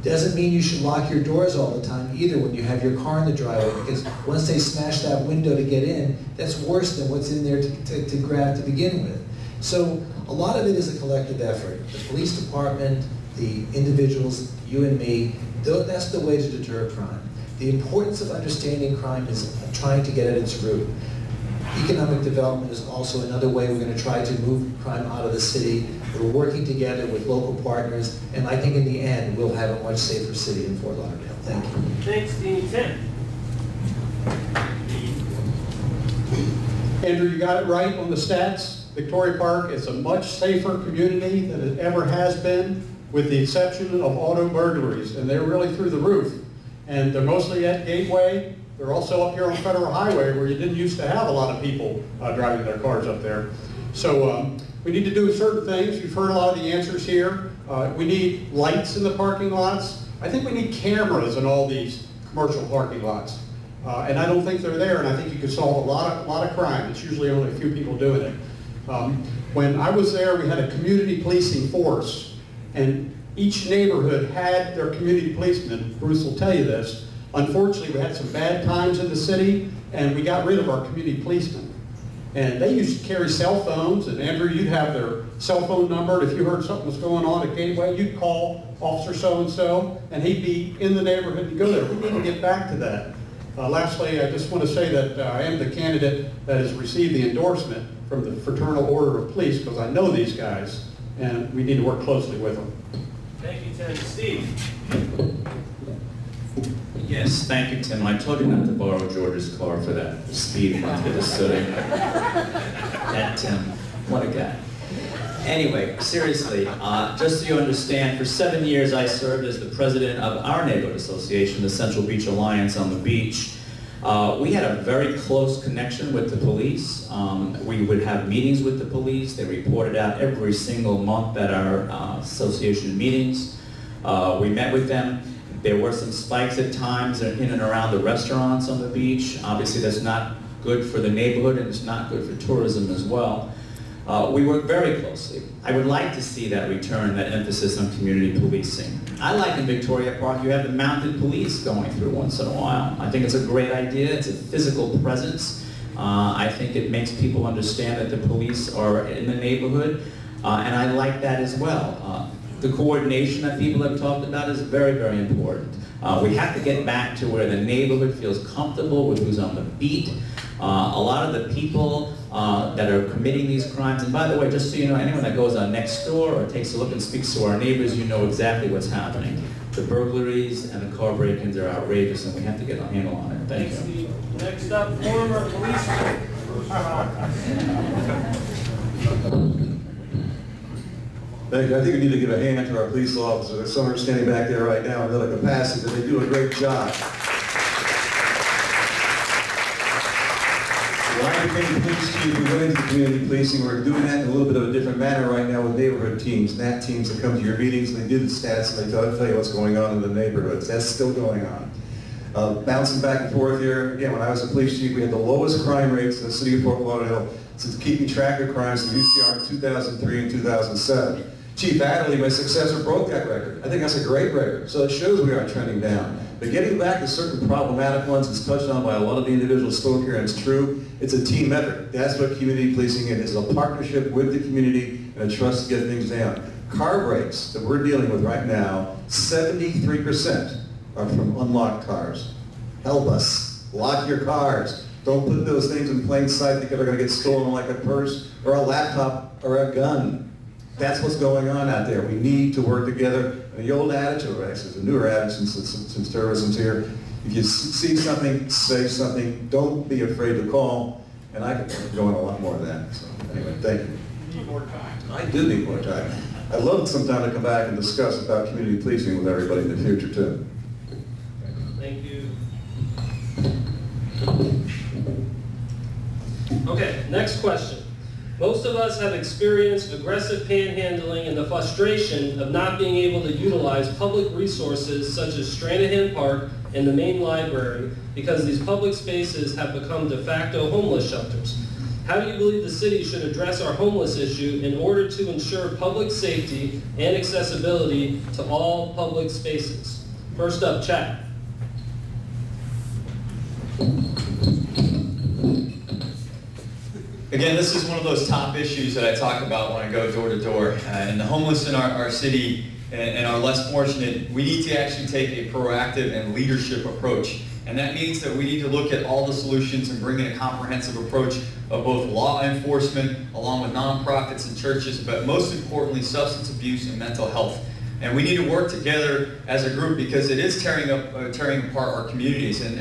[SPEAKER 13] Doesn't mean you should lock your doors all the time either when you have your car in the driveway, because once they smash that window to get in, that's worse than what's in there to grab to begin with. So a lot of it is a collective effort. The police department, the individuals, you and me, that's the way to deter crime. The importance of understanding crime is trying to get at its root. Economic development is also another way we're going to try to move crime out of the city. We're working together with local partners, and I think in the end, we'll have a much safer city in Fort Lauderdale. Thank you.
[SPEAKER 12] Thanks, Dean. Tim.
[SPEAKER 5] Andrew, you got it right on the stats. Victoria Park is a much safer community than it ever has been. with the exception of auto burglaries, and they're really through the roof. And they're mostly at Gateway. They're also up here on Federal Highway, where you didn't used to have a lot of people driving their cars up there. So we need to do certain things. You've heard a lot of the answers here. We need lights in the parking lots. I think we need cameras in all these commercial parking lots. And I don't think they're there, and I think you could solve a lot of crime. It's usually only a few people doing it. When I was there, we had a community policing force, and each neighborhood had their community policeman. Bruce will tell you this. Unfortunately, we had some bad times in the city, and we got rid of our community policemen. And they used to carry cell phones, and Andrew, you'd have their cell phone number. If you heard something was going on at Gateway, you'd call Officer so-and-so, and he'd be in the neighborhood to go there. We need to get back to that. Lastly, I just want to say that I am the candidate that has received the endorsement from the Fraternal Order of Police, because I know these guys, and we need to work closely with them.
[SPEAKER 12] Thank you, Tim. Steve?
[SPEAKER 8] Yes, thank you, Tim. I told you not to borrow George's car for that speed run through the city. That Tim, what a guy. Anyway, seriously, just so you understand, for 7 years I served as the president of our neighborhood association, the Central Beach Alliance on the beach. We had a very close connection with the police. We would have meetings with the police. They reported out every single month at our association meetings. We met with them. There were some spikes at times in and around the restaurants on the beach. Obviously, that's not good for the neighborhood, and it's not good for tourism as well. We work very closely. I would like to see that return, that emphasis on community policing. I like in Victoria Park, you have the mounted police going through once in a while. I think it's a great idea. It's a physical presence. I think it makes people understand that the police are in the neighborhood, and I like that as well. The coordination that people have talked about is very, very important. We have to get back to where the neighborhood feels comfortable with who's on the beat. A lot of the people that are committing these crimes, and by the way, just so you know, anyone that goes on next door or takes a look and speaks to our neighbors, you know exactly what's happening. The burglaries and the car break-ins are outrageous, and we have to get a handle on it. Thank you.
[SPEAKER 12] Next up, former policeman.
[SPEAKER 2] Thank you. I think we need to give a hand to our police officers. There's some are standing back there right now in little capacity, but they do a great job. When I became police chief, we went into the community policing. We're doing that in a little bit of a different manner right now with neighborhood teams, NAT teams that come to your meetings and they do the stats and they tell you what's going on in the neighborhoods. That's still going on. Bouncing back and forth here, again, when I was a police chief, we had the lowest crime rates in the city of Fort Lauderdale since keeping track of crimes in UCR in 2003 and 2007. Chief Adderley, my successor, broke that record. I think that's a great record. So it shows we are trending down. But getting back to certain problematic ones, it's touched on by a lot of the individuals spoke here, and it's true. It's a team effort. That's what community policing is. It's a partnership with the community and a trust to get things down. Car breaks that we're dealing with right now, 73% are from unlocked cars. Help us. Lock your cars. Don't put those things in plain sight because they're going to get stolen like a purse or a laptop or a gun. That's what's going on out there. We need to work together. And the old adage, or actually it's a newer adage since terrorism's here, if you see something, say something, don't be afraid to call. And I could go on a lot more of that. So anyway, thank you.
[SPEAKER 5] You need more time.
[SPEAKER 2] I do need more time. I'd love sometime to come back and discuss about community policing with everybody in the future too.
[SPEAKER 12] Thank you. Okay, next question. Most of us have experienced aggressive panhandling and the frustration of not being able to utilize public resources such as Stranahan Park and the main library because these public spaces have become de facto homeless shelters. How do you believe the city should address our homeless issue in order to ensure public safety and accessibility to all public spaces? First up, Chad.
[SPEAKER 9] Again, this is one of those top issues that I talk about when I go door to door. And the homeless in our city and our less fortunate, we need to actually take a proactive and leadership approach. And that means that we need to look at all the solutions and bring in a comprehensive approach of both law enforcement, along with nonprofits and churches, but most importantly, substance abuse and mental health. And we need to work together as a group because it is tearing apart our communities, and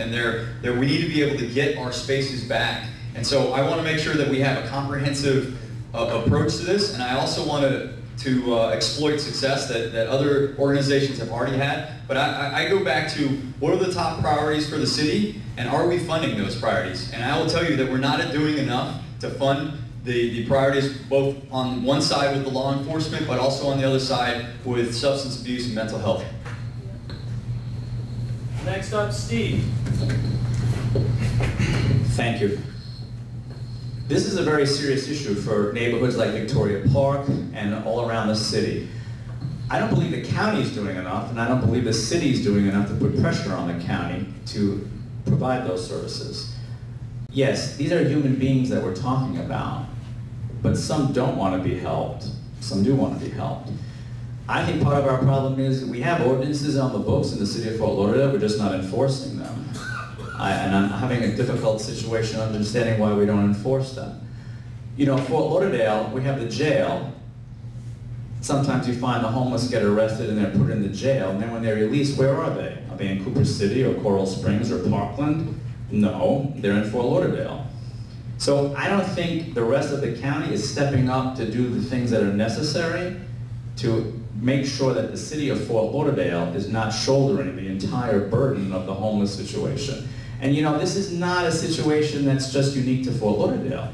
[SPEAKER 9] we need to be able to get our spaces back. And so I want to make sure that we have a comprehensive approach to this, and I also want to to exploit success that other organizations have already had. But I go back to what are the top priorities for the city, and are we funding those priorities? And I will tell you that we're not doing enough to fund the priorities both on one side with the law enforcement, but also on the other side with substance abuse and mental health.
[SPEAKER 12] Next up, Steve.
[SPEAKER 8] Thank you. This is a very serious issue for neighborhoods like Victoria Park and all around the city. I don't believe the county is doing enough, and I don't believe the city is doing enough to put pressure on the county to provide those services. Yes, these are human beings that we're talking about, but some don't want to be helped. Some do want to be helped. I think part of our problem is we have ordinances on the books in the city of Fort Lauderdale, we're just not enforcing them. And I'm having a difficult situation understanding why we don't enforce them. You know, Fort Lauderdale, we have the jail. Sometimes you find the homeless get arrested and they're put in the jail, and then when they're released, where are they? Are they in Cooper City or Coral Springs or Parkland? No, they're in Fort Lauderdale. So I don't think the rest of the county is stepping up to do the things that are necessary to make sure that the city of Fort Lauderdale is not shouldering the entire burden of the homeless situation. And you know, this is not a situation that's just unique to Fort Lauderdale.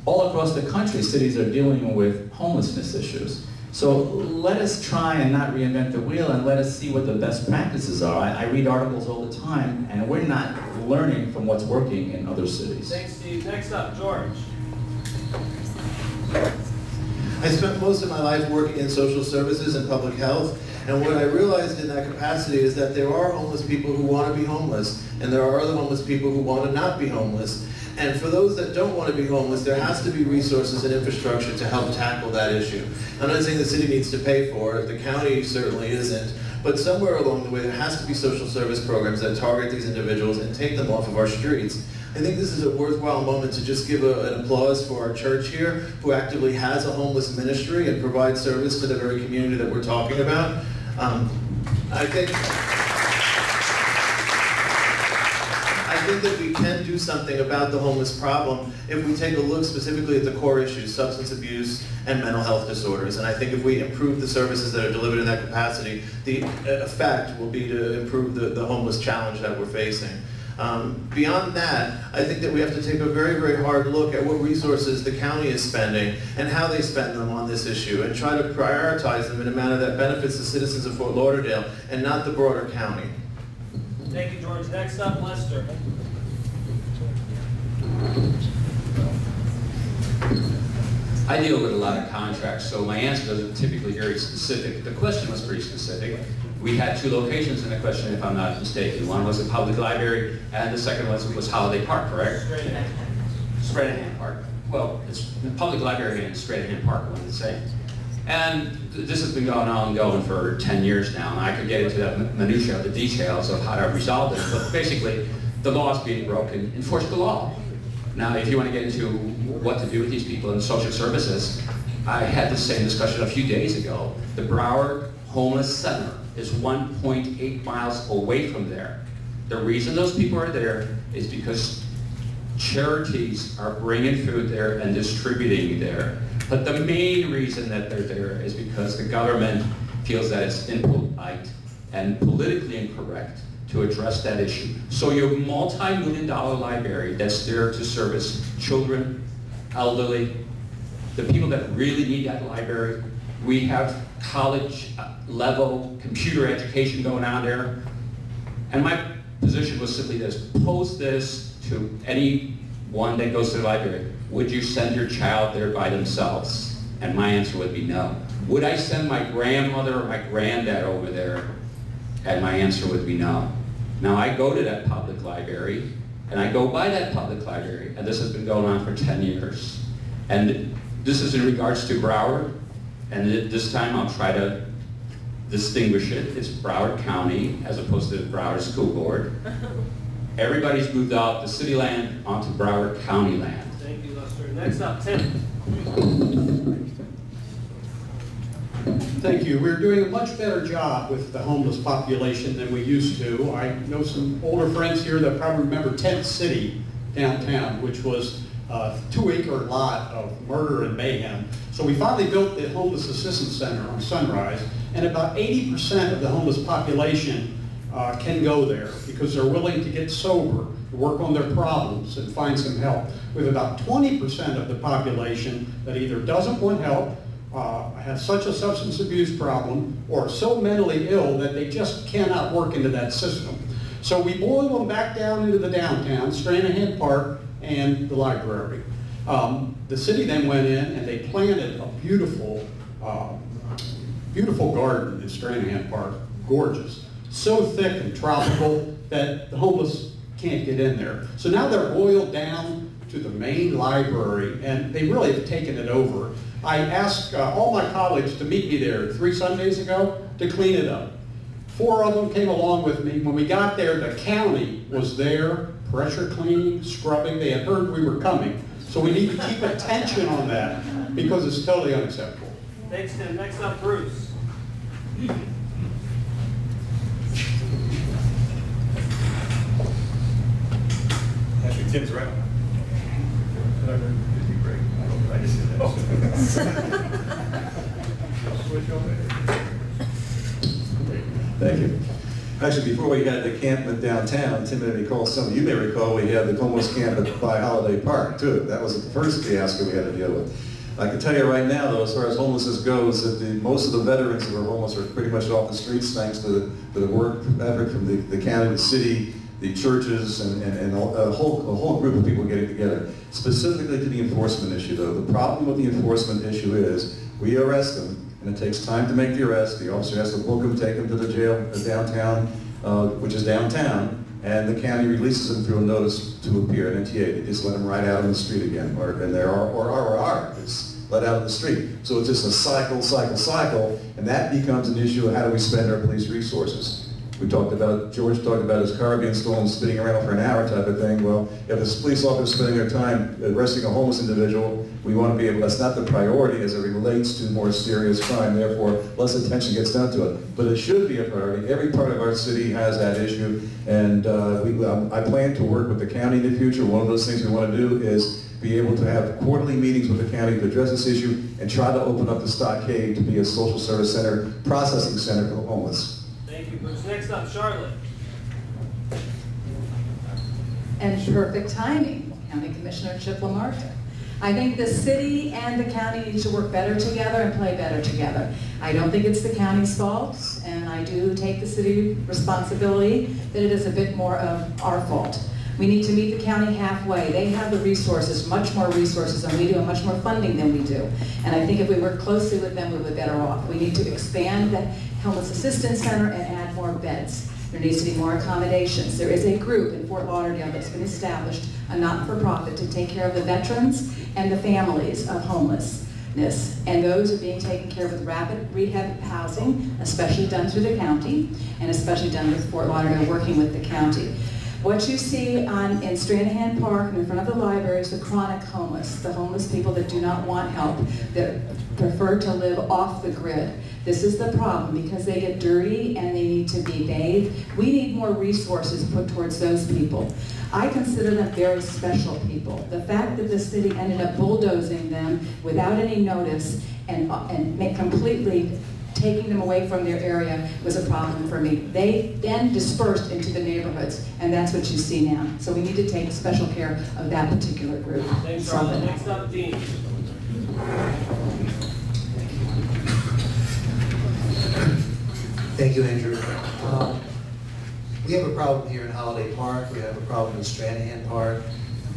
[SPEAKER 8] All across the country, cities are dealing with homelessness issues. So let us try and not reinvent the wheel, and let us see what the best practices are. I read articles all the time, and we're not learning from what's working in other cities.
[SPEAKER 12] Thanks, Steve. Next up, George.
[SPEAKER 6] I spent most of my life working in social services and public health, and what I realized in that capacity is that there are homeless people who want to be homeless, and there are other homeless people who want to not be homeless. And for those that don't want to be homeless, there has to be resources and infrastructure to help tackle that issue. I'm not saying the city needs to pay for it, the county certainly isn't, but somewhere along the way there has to be social service programs that target these individuals and take them off of our streets. I think this is a worthwhile moment to just give an applause for our church here, who actively has a homeless ministry and provides service to the very community that we're talking about. I think that we can do something about the homeless problem if we take a look specifically at the core issues, substance abuse and mental health disorders. And I think if we improve the services that are delivered in that capacity, the effect will be to improve the homeless challenge that we're facing. Beyond that, I think that we have to take a very, very hard look at what resources the county is spending and how they spend them on this issue, and try to prioritize them in a manner that benefits the citizens of Fort Lauderdale and not the broader county.
[SPEAKER 12] Thank you, George. Next up, Lester.
[SPEAKER 10] I deal with a lot of contracts, so my answer isn't typically very specific. The question was pretty specific. We had two locations in the question, if I'm not mistaken. One was the public library, and the second was Holiday Park, correct? Stranahan Park. Well, it's the public library and Stranahan Park are one and the same. And this has been going for 10 years now, and I could get into the minutiae of the details of how to resolve it, but basically, the law is being broken. Enforce the law. Now, if you want to get into what to do with these people in social services, I had the same discussion a few days ago. The Broward Homeless Center is 1.8 miles away from there. The reason those people are there is because charities are bringing food there and distributing there. But the main reason that they're there is because the government feels that it's impolite and politically incorrect to address that issue. So your multi-million-dollar library that's there to service children, elderly, the people that really need that library. We have college-level computer education going on there. And my position was simply this: pose this to anyone that goes to the library. Would you send your child there by themselves? And my answer would be no. Would I send my grandmother or my granddad over there? And my answer would be no. Now I go to that public library, and I go by that public library, and this has been going on for 10 years. And this is in regards to Broward, and this time I'll try to distinguish it. It's Broward County as opposed to the Broward School Board. Everybody's moved off the city land onto Broward County land.
[SPEAKER 12] Thank you, Lester. Next up, Tim.
[SPEAKER 5] Thank you. We're doing a much better job with the homeless population than we used to. I know some older friends here that probably remember Tent City downtown, which was 2-acre lot of murder and mayhem. So we finally built the Homeless Assistance Center on Sunrise, and about 80% of the homeless population can go there because they're willing to get sober, work on their problems, and find some help. We have about 20% of the population that either doesn't want help, have such a substance abuse problem, or so mentally ill that they just cannot work into that system. So we boil them back down into the downtown, Stranahan Park, and the library. The city then went in and they planted a beautiful, beautiful garden in Stranahan Park, gorgeous. So thick and tropical that the homeless can't get in there. So now they're boiled down to the main library, and they really have taken it over. I asked all my colleagues to meet me there 3 Sundays ago to clean it up. 4 of them came along with me. When we got there, the county was there, pressure cleaning, scrubbing. They had heard we were coming. So we need to keep attention on that because it's totally unacceptable.
[SPEAKER 12] Thanks, Tim. Next up, Bruce.
[SPEAKER 2] Actually, Tim's right. I just did that. Switch over. Thank you. Actually, before we had the encampment downtown, Tim may recall, some of you may recall, we had the homeless camp by Holiday Park too. That was the first fiasco we had to deal with. I can tell you right now, though, as far as homelessness goes, that most of the veterans who are homeless are pretty much off the streets thanks to the work effort from the county, the city, the churches, and a whole group of people getting together. Specifically to the enforcement issue, though, the problem with the enforcement issue is we arrest them, and it takes time to make the arrest. The officer has to book them, take them to the jail downtown, which is downtown, and the county releases them through a notice to appear, an NTA. They just let them right out on the street again, or it's let out on the street. So it's just a cycle, and that becomes an issue of how do we spend our police resources. We talked about, George talked about his car being stolen, spinning around for an hour type of thing. Well, if the police officer is spending their time arresting a homeless individual, we want to be able, that's not the priority as it relates to more serious crime, therefore less attention gets done to it. But it should be a priority. Every part of our city has that issue, and I plan to work with the county in the future. One of those things we want to do is be able to have quarterly meetings with the county to address this issue and try to open up the stockade to be a social service center, processing center for the homeless.
[SPEAKER 12] Thank you, Bruce. Next up, Charlotte.
[SPEAKER 3] And perfect timing, County Commissioner Chip LaMarca. I think the city and the county need to work better together and play better together. I don't think it's the county's fault, and I do take the city responsibility that it is a bit more of our fault. We need to meet the county halfway. They have the resources, much more resources than we do, and much more funding than we do. And I think if we work closely with them, we'll be better off. We need to expand the Homeless Assistance Center and add more beds. There needs to be more accommodations. There is a group in Fort Lauderdale that's been established, a not-for-profit, to take care of the veterans and the families of homelessness. And those are being taken care of with rapid rehab housing, especially done through the county, and especially done with Fort Lauderdale working with the county. What you see in Stranahan Park and in front of the library is the chronic homeless, the homeless people that do not want help, that prefer to live off the grid. This is the problem because they get dirty and they need to be bathed. We need more resources put towards those people. I consider them very special people. The fact that the city ended up bulldozing them without any notice and completely taking them away from their area was a problem for me. They then dispersed into the neighborhoods, and that's what you see now. So we need to take special care of that particular group.
[SPEAKER 12] Thanks, Charlotte. Next up, Dean.
[SPEAKER 13] Thank you, Andrew. We have a problem here in Holiday Park. We have a problem in Stranahan Park.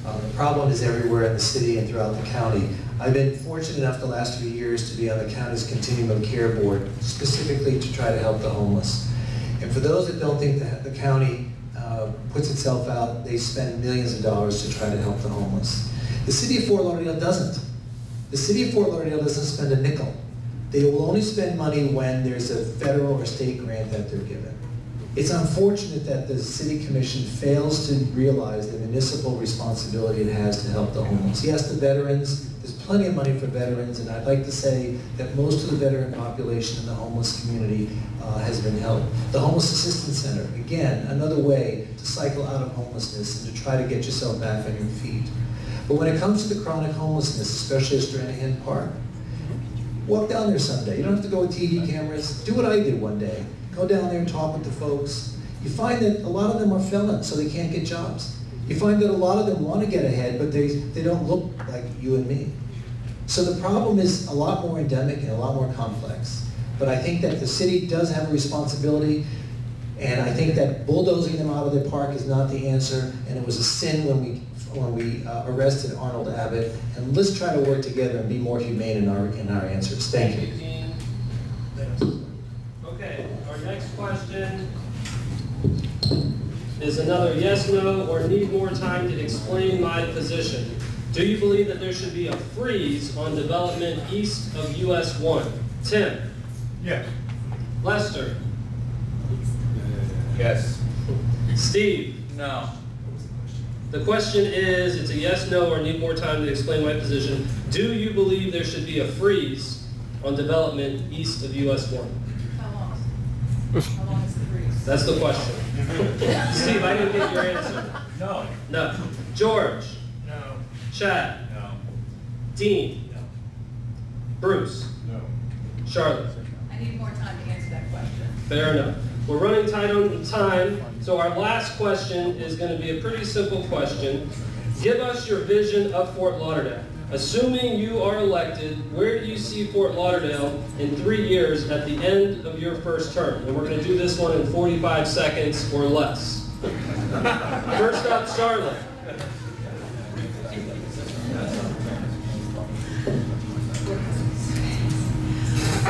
[SPEAKER 13] The problem is everywhere in the city and throughout the county. I've been fortunate enough the last few years to be on the county's Continuum of Care Board, specifically to try to help the homeless. And for those that don't think that the county puts itself out, they spend millions of dollars to try to help the homeless. The city of Fort Lauderdale doesn't. The city of Fort Lauderdale doesn't spend a nickel. They will only spend money when there's a federal or state grant that they're given. It's unfortunate that the city commission fails to realize the municipal responsibility it has to help the homeless. Yes, the veterans, there's plenty of money for veterans, and I'd like to say that most of the veteran population in the homeless community has been helped. The Homeless Assistance Center, again, another way to cycle out of homelessness and to try to get yourself back on your feet. But when it comes to the chronic homelessness, especially at Stranahan Park, walk down there someday. You don't have to go with TV cameras. Do what I did one day. Go down there and talk with the folks. You find that a lot of them are felons, so they can't get jobs. You find that a lot of them want to get ahead, but they don't look like you and me. So the problem is a lot more endemic and a lot more complex. But I think that the city does have a responsibility, and I think that bulldozing them out of their park is not the answer, and it was a sin when we arrested Arnold Abbott. And let's try to work together and be more humane in our answers. Thank you.
[SPEAKER 12] Okay, our next question is another yes, no, or need more time to explain my position. Do you believe that there should be a freeze on development east of US 1? Tim?
[SPEAKER 5] Yes.
[SPEAKER 12] Lester?
[SPEAKER 9] Yes.
[SPEAKER 12] Steve?
[SPEAKER 9] No.
[SPEAKER 12] The question is, it's a yes, no, or need more time to explain my position. Do you believe there should be a freeze on development east of US 1?
[SPEAKER 11] How long? How long is the freeze?
[SPEAKER 12] That's the question. Steve, I didn't get your answer.
[SPEAKER 5] No.
[SPEAKER 12] No. George?
[SPEAKER 5] No.
[SPEAKER 12] Chad?
[SPEAKER 5] No.
[SPEAKER 12] Dean?
[SPEAKER 5] No.
[SPEAKER 12] Bruce?
[SPEAKER 5] No.
[SPEAKER 12] Charlotte?
[SPEAKER 11] I need more time to answer that question.
[SPEAKER 12] Fair enough. We're running tight on time, so our last question is going to be a pretty simple question. Give us your vision of Fort Lauderdale. Assuming you are elected, where do you see Fort Lauderdale in 3 years at the end of your first term? And we're going to do this one in 45 seconds or less. First up, Charlotte.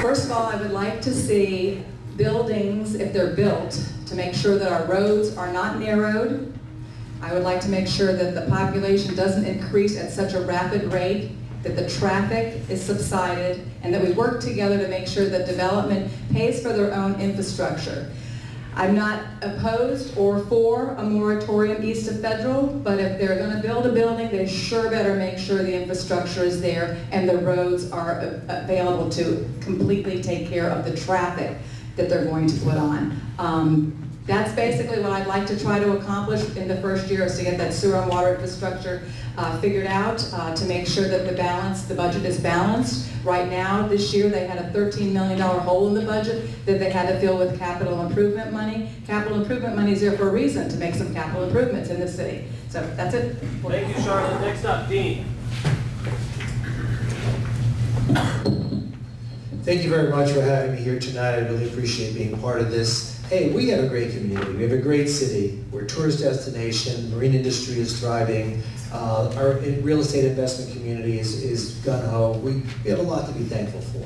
[SPEAKER 3] First of all, I would like to see buildings, if they're built, to make sure that our roads are not narrowed. I would like to make sure that the population doesn't increase at such a rapid rate, that the traffic is subsided, and that we work together to make sure that development pays for their own infrastructure. I'm not opposed or for a moratorium east of Federal, but if they're going to build a building, they sure better make sure the infrastructure is there and the roads are available to completely take care of the traffic that they're going to put on. That's basically what I'd like to try to accomplish in the first year, is to get that sewer and water infrastructure figured out, to make sure that the budget is balanced. Right now, this year, they had a $13 million hole in the budget that they had to fill with capital improvement money. Capital improvement money is there for a reason, to make some capital improvements in the city. So that's it.
[SPEAKER 12] Thank you, Charlotte. Next up, Dean.
[SPEAKER 13] Thank you very much for having me here tonight. I really appreciate being part of this. Hey, we have a great community. We have a great city. We're a tourist destination. Marine industry is thriving. Our real estate investment community is gung-ho. We have a lot to be thankful for.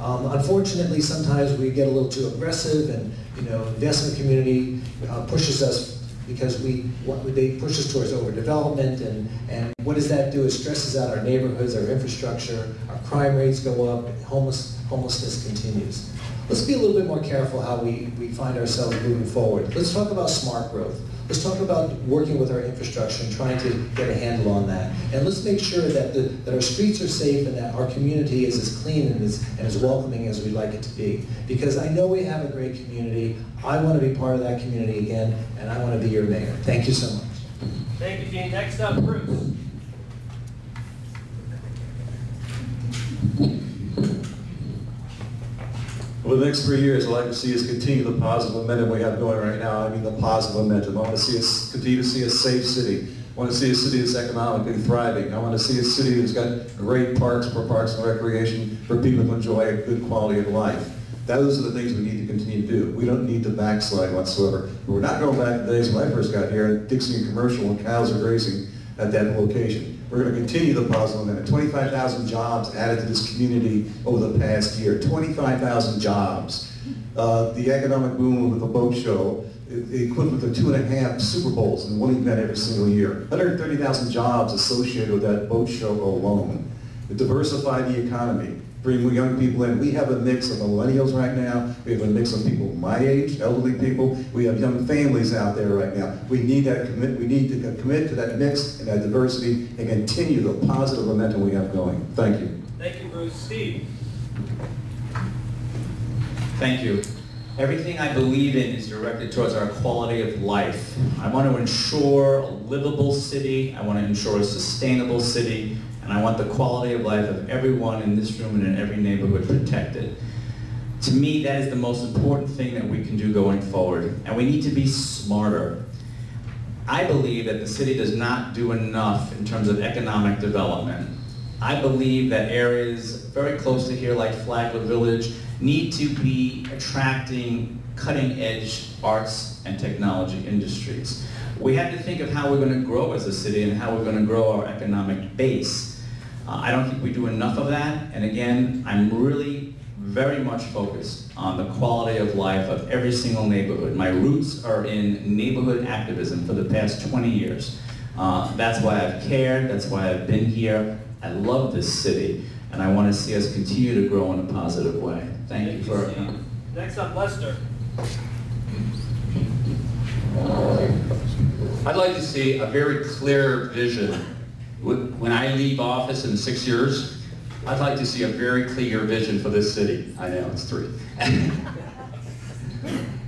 [SPEAKER 13] Unfortunately, sometimes we get a little too aggressive, and investment community pushes us because they push us towards overdevelopment, and what does that do? It stresses out our neighborhoods, our infrastructure, our crime rates go up, and homelessness continues. Let's be a little bit more careful how we find ourselves moving forward. Let's talk about smart growth. Let's talk about working with our infrastructure and trying to get a handle on that. And let's make sure that our streets are safe and that our community is as clean and as welcoming as we'd like it to be. Because I know we have a great community. I want to be part of that community again, and I want to be your mayor. Thank you so much.
[SPEAKER 12] Thank you, Dean. Next up, Bruce.
[SPEAKER 2] Over the next 3 years, I'd like to see us continue the positive momentum we have going right now. I mean the positive momentum. I want to see us continue to see a safe city. I want to see a city that's economically thriving. I want to see a city that's got great parks for parks and recreation for people to enjoy a good quality of life. Those are the things we need to continue to do. We don't need to backslide whatsoever. But we're not going back to the days when I first got here and Dixie Commercial and cows are grazing at that location. We're going to continue the positive momentum. 25,000 jobs added to this community over the past year. 25,000 jobs. The economic boom with the boat show, the equivalent of 2.5 Super Bowls in one event every single year. 130,000 jobs associated with that boat show alone. To diversify the economy, bring more young people in. We have a mix of millennials right now. We have a mix of people my age, elderly people. We have young families out there right now. We need that we need to commit to that mix and that diversity and continue the positive momentum we have going. Thank you.
[SPEAKER 12] Thank you, Bruce. Steve.
[SPEAKER 8] Thank you. Everything I believe in is directed towards our quality of life. I want to ensure a livable city, I want to ensure a sustainable city, and I want the quality of life of everyone in this room and in every neighborhood protected. To me, that is the most important thing that we can do going forward, and we need to be smarter. I believe that the city does not do enough in terms of economic development. I believe that areas very close to here, like Flagler Village, need to be attracting cutting-edge arts and technology industries. We have to think of how we're going to grow as a city and how we're going to grow our economic base. I don't think we do enough of that, and again, I'm really very much focused on the quality of life of every single neighborhood. My roots are in neighborhood activism for the past 20 years. That's why I've cared, that's why I've been here. I love this city, and I want to see us continue to grow in a positive way. Thank you for coming.
[SPEAKER 12] Next up, Lester.
[SPEAKER 10] I'd like to see a very clear vision. When I leave office in 6 years, I'd like to see a very clear vision for this city. I know, it's 3. And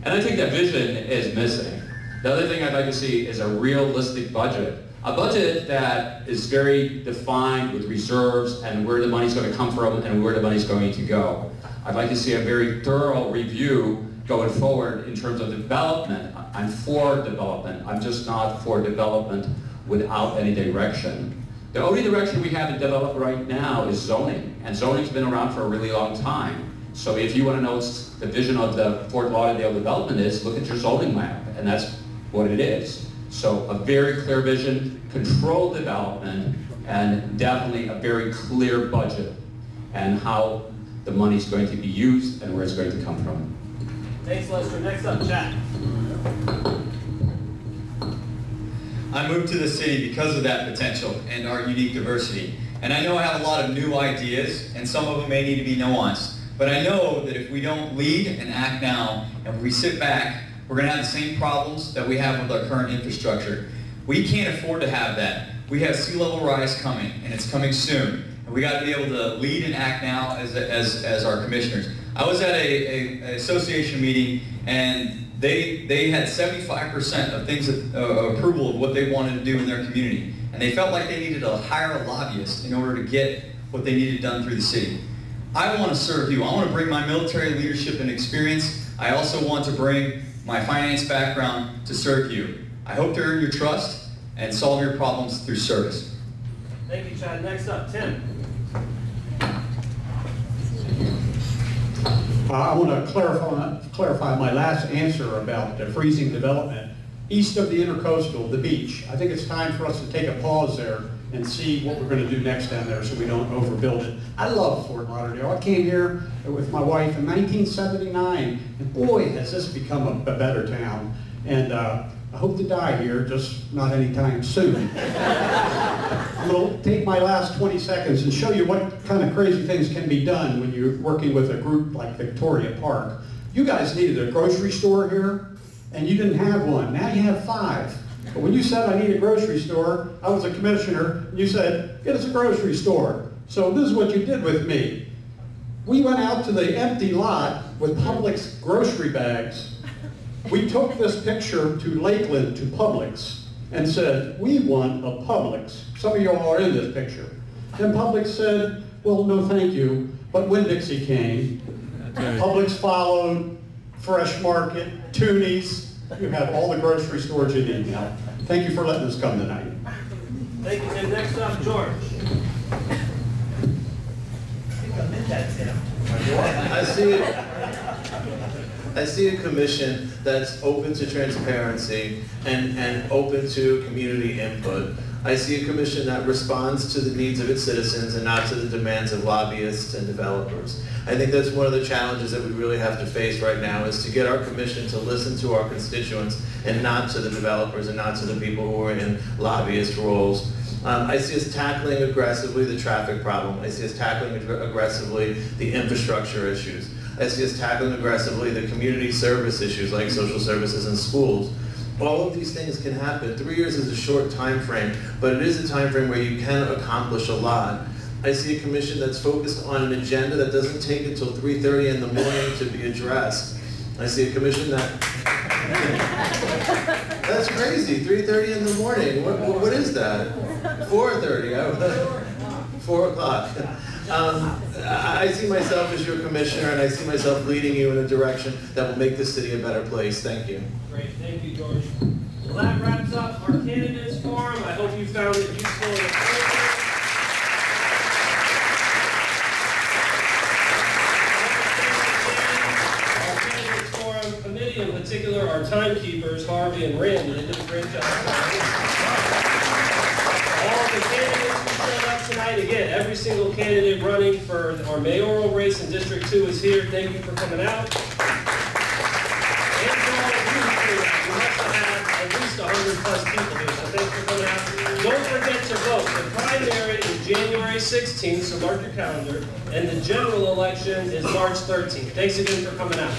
[SPEAKER 10] I think that vision is missing. The other thing I'd like to see is a realistic budget. A budget that is very defined with reserves and where the money's going to come from and where the money's going to go. I'd like to see a very thorough review going forward in terms of development. I'm for development. I'm just not for development without any direction. The only direction we have to develop right now is zoning, and zoning's been around for a really long time. So if you want to know what the vision of the Fort Lauderdale development is, look at your zoning map, and that's what it is. So a very clear vision, controlled development, and definitely a very clear budget, and how the money's going to be used and where it's going to come from.
[SPEAKER 12] Thanks, Lester. Next up, Chad.
[SPEAKER 9] I moved to the city because of that potential and our unique diversity. And I know I have a lot of new ideas, and some of them may need to be nuanced. But I know that if we don't lead and act now, and we sit back, we're going to have the same problems that we have with our current infrastructure. We can't afford to have that. We have sea level rise coming, and it's coming soon. And we got to be able to lead and act now as our commissioners. I was at an association meeting, and they had 75% of things approval of what they wanted to do in their community. And they felt like they needed to hire a lobbyist in order to get what they needed done through the city. I want to serve you. I want to bring my military leadership and experience. I also want to bring my finance background to serve you. I hope to earn your trust and solve your problems through service.
[SPEAKER 12] Thank you, Chad. Next up, Tim.
[SPEAKER 5] I want to clarify my last answer about the freezing development. East of the Intercoastal, the beach, I think it's time for us to take a pause there and see what we're going to do next down there so we don't overbuild it. I love Fort Lauderdale. I came here with my wife in 1979, and boy, has this become a better town. And I hope to die here, just not anytime soon. I'm going to take my last 20 seconds and show you what kind of crazy things can be done when you're working with a group like Victoria Park. You guys needed a grocery store here, and you didn't have one. Now you have 5. But when you said I need a grocery store, I was a commissioner, and you said, get us a grocery store. So this is what you did with me. We went out to the empty lot with Publix grocery bags. We took this picture to Lakeland, to Publix, and said, we want a Publix. Some of you all are in this picture. And Publix said, well, no thank you. But Winn-Dixie came. Publix followed, Fresh Market, Toonies. You have all the grocery stores you need now. Thank you for letting us come tonight.
[SPEAKER 12] Thank you, Tim. Next up, George.
[SPEAKER 6] I see a commission that's open to transparency and open to community input. I see a commission that responds to the needs of its citizens and not to the demands of lobbyists and developers. I think that's one of the challenges that we really have to face right now, is to get our commission to listen to our constituents and not to the developers and not to the people who are in lobbyist roles. I see us tackling aggressively the traffic problem. I see us tackling aggressively the infrastructure issues. I see us tackling aggressively the community service issues like social services and schools. All of these things can happen. 3 years is a short time frame, but it is a time frame where you can accomplish a lot. I see a commission that's focused on an agenda that doesn't take until 3:30 in the morning to be addressed. I see a commission that... That's crazy, 3:30 in the morning. What is that? 4:30, 4 o'clock. I see myself as your commissioner, and I see myself leading you in a direction that will make this city a better place. Thank you.
[SPEAKER 12] Great, thank you, George. Well, that wraps up our candidates forum. I hope you found it useful and informative. Our candidates forum committee, in particular, our timekeepers, Harvey and Randy, they did a great job. All the candidates who showed up tonight, again, every single candidate running for our mayoral race in District 2 is here. Thank you for coming out. And for all of you who must have had at least 100+ people here, so thanks for coming out. Don't forget to vote. The primary is January 16th, so mark your calendar, and the general election is March 13th. Thanks again for coming out.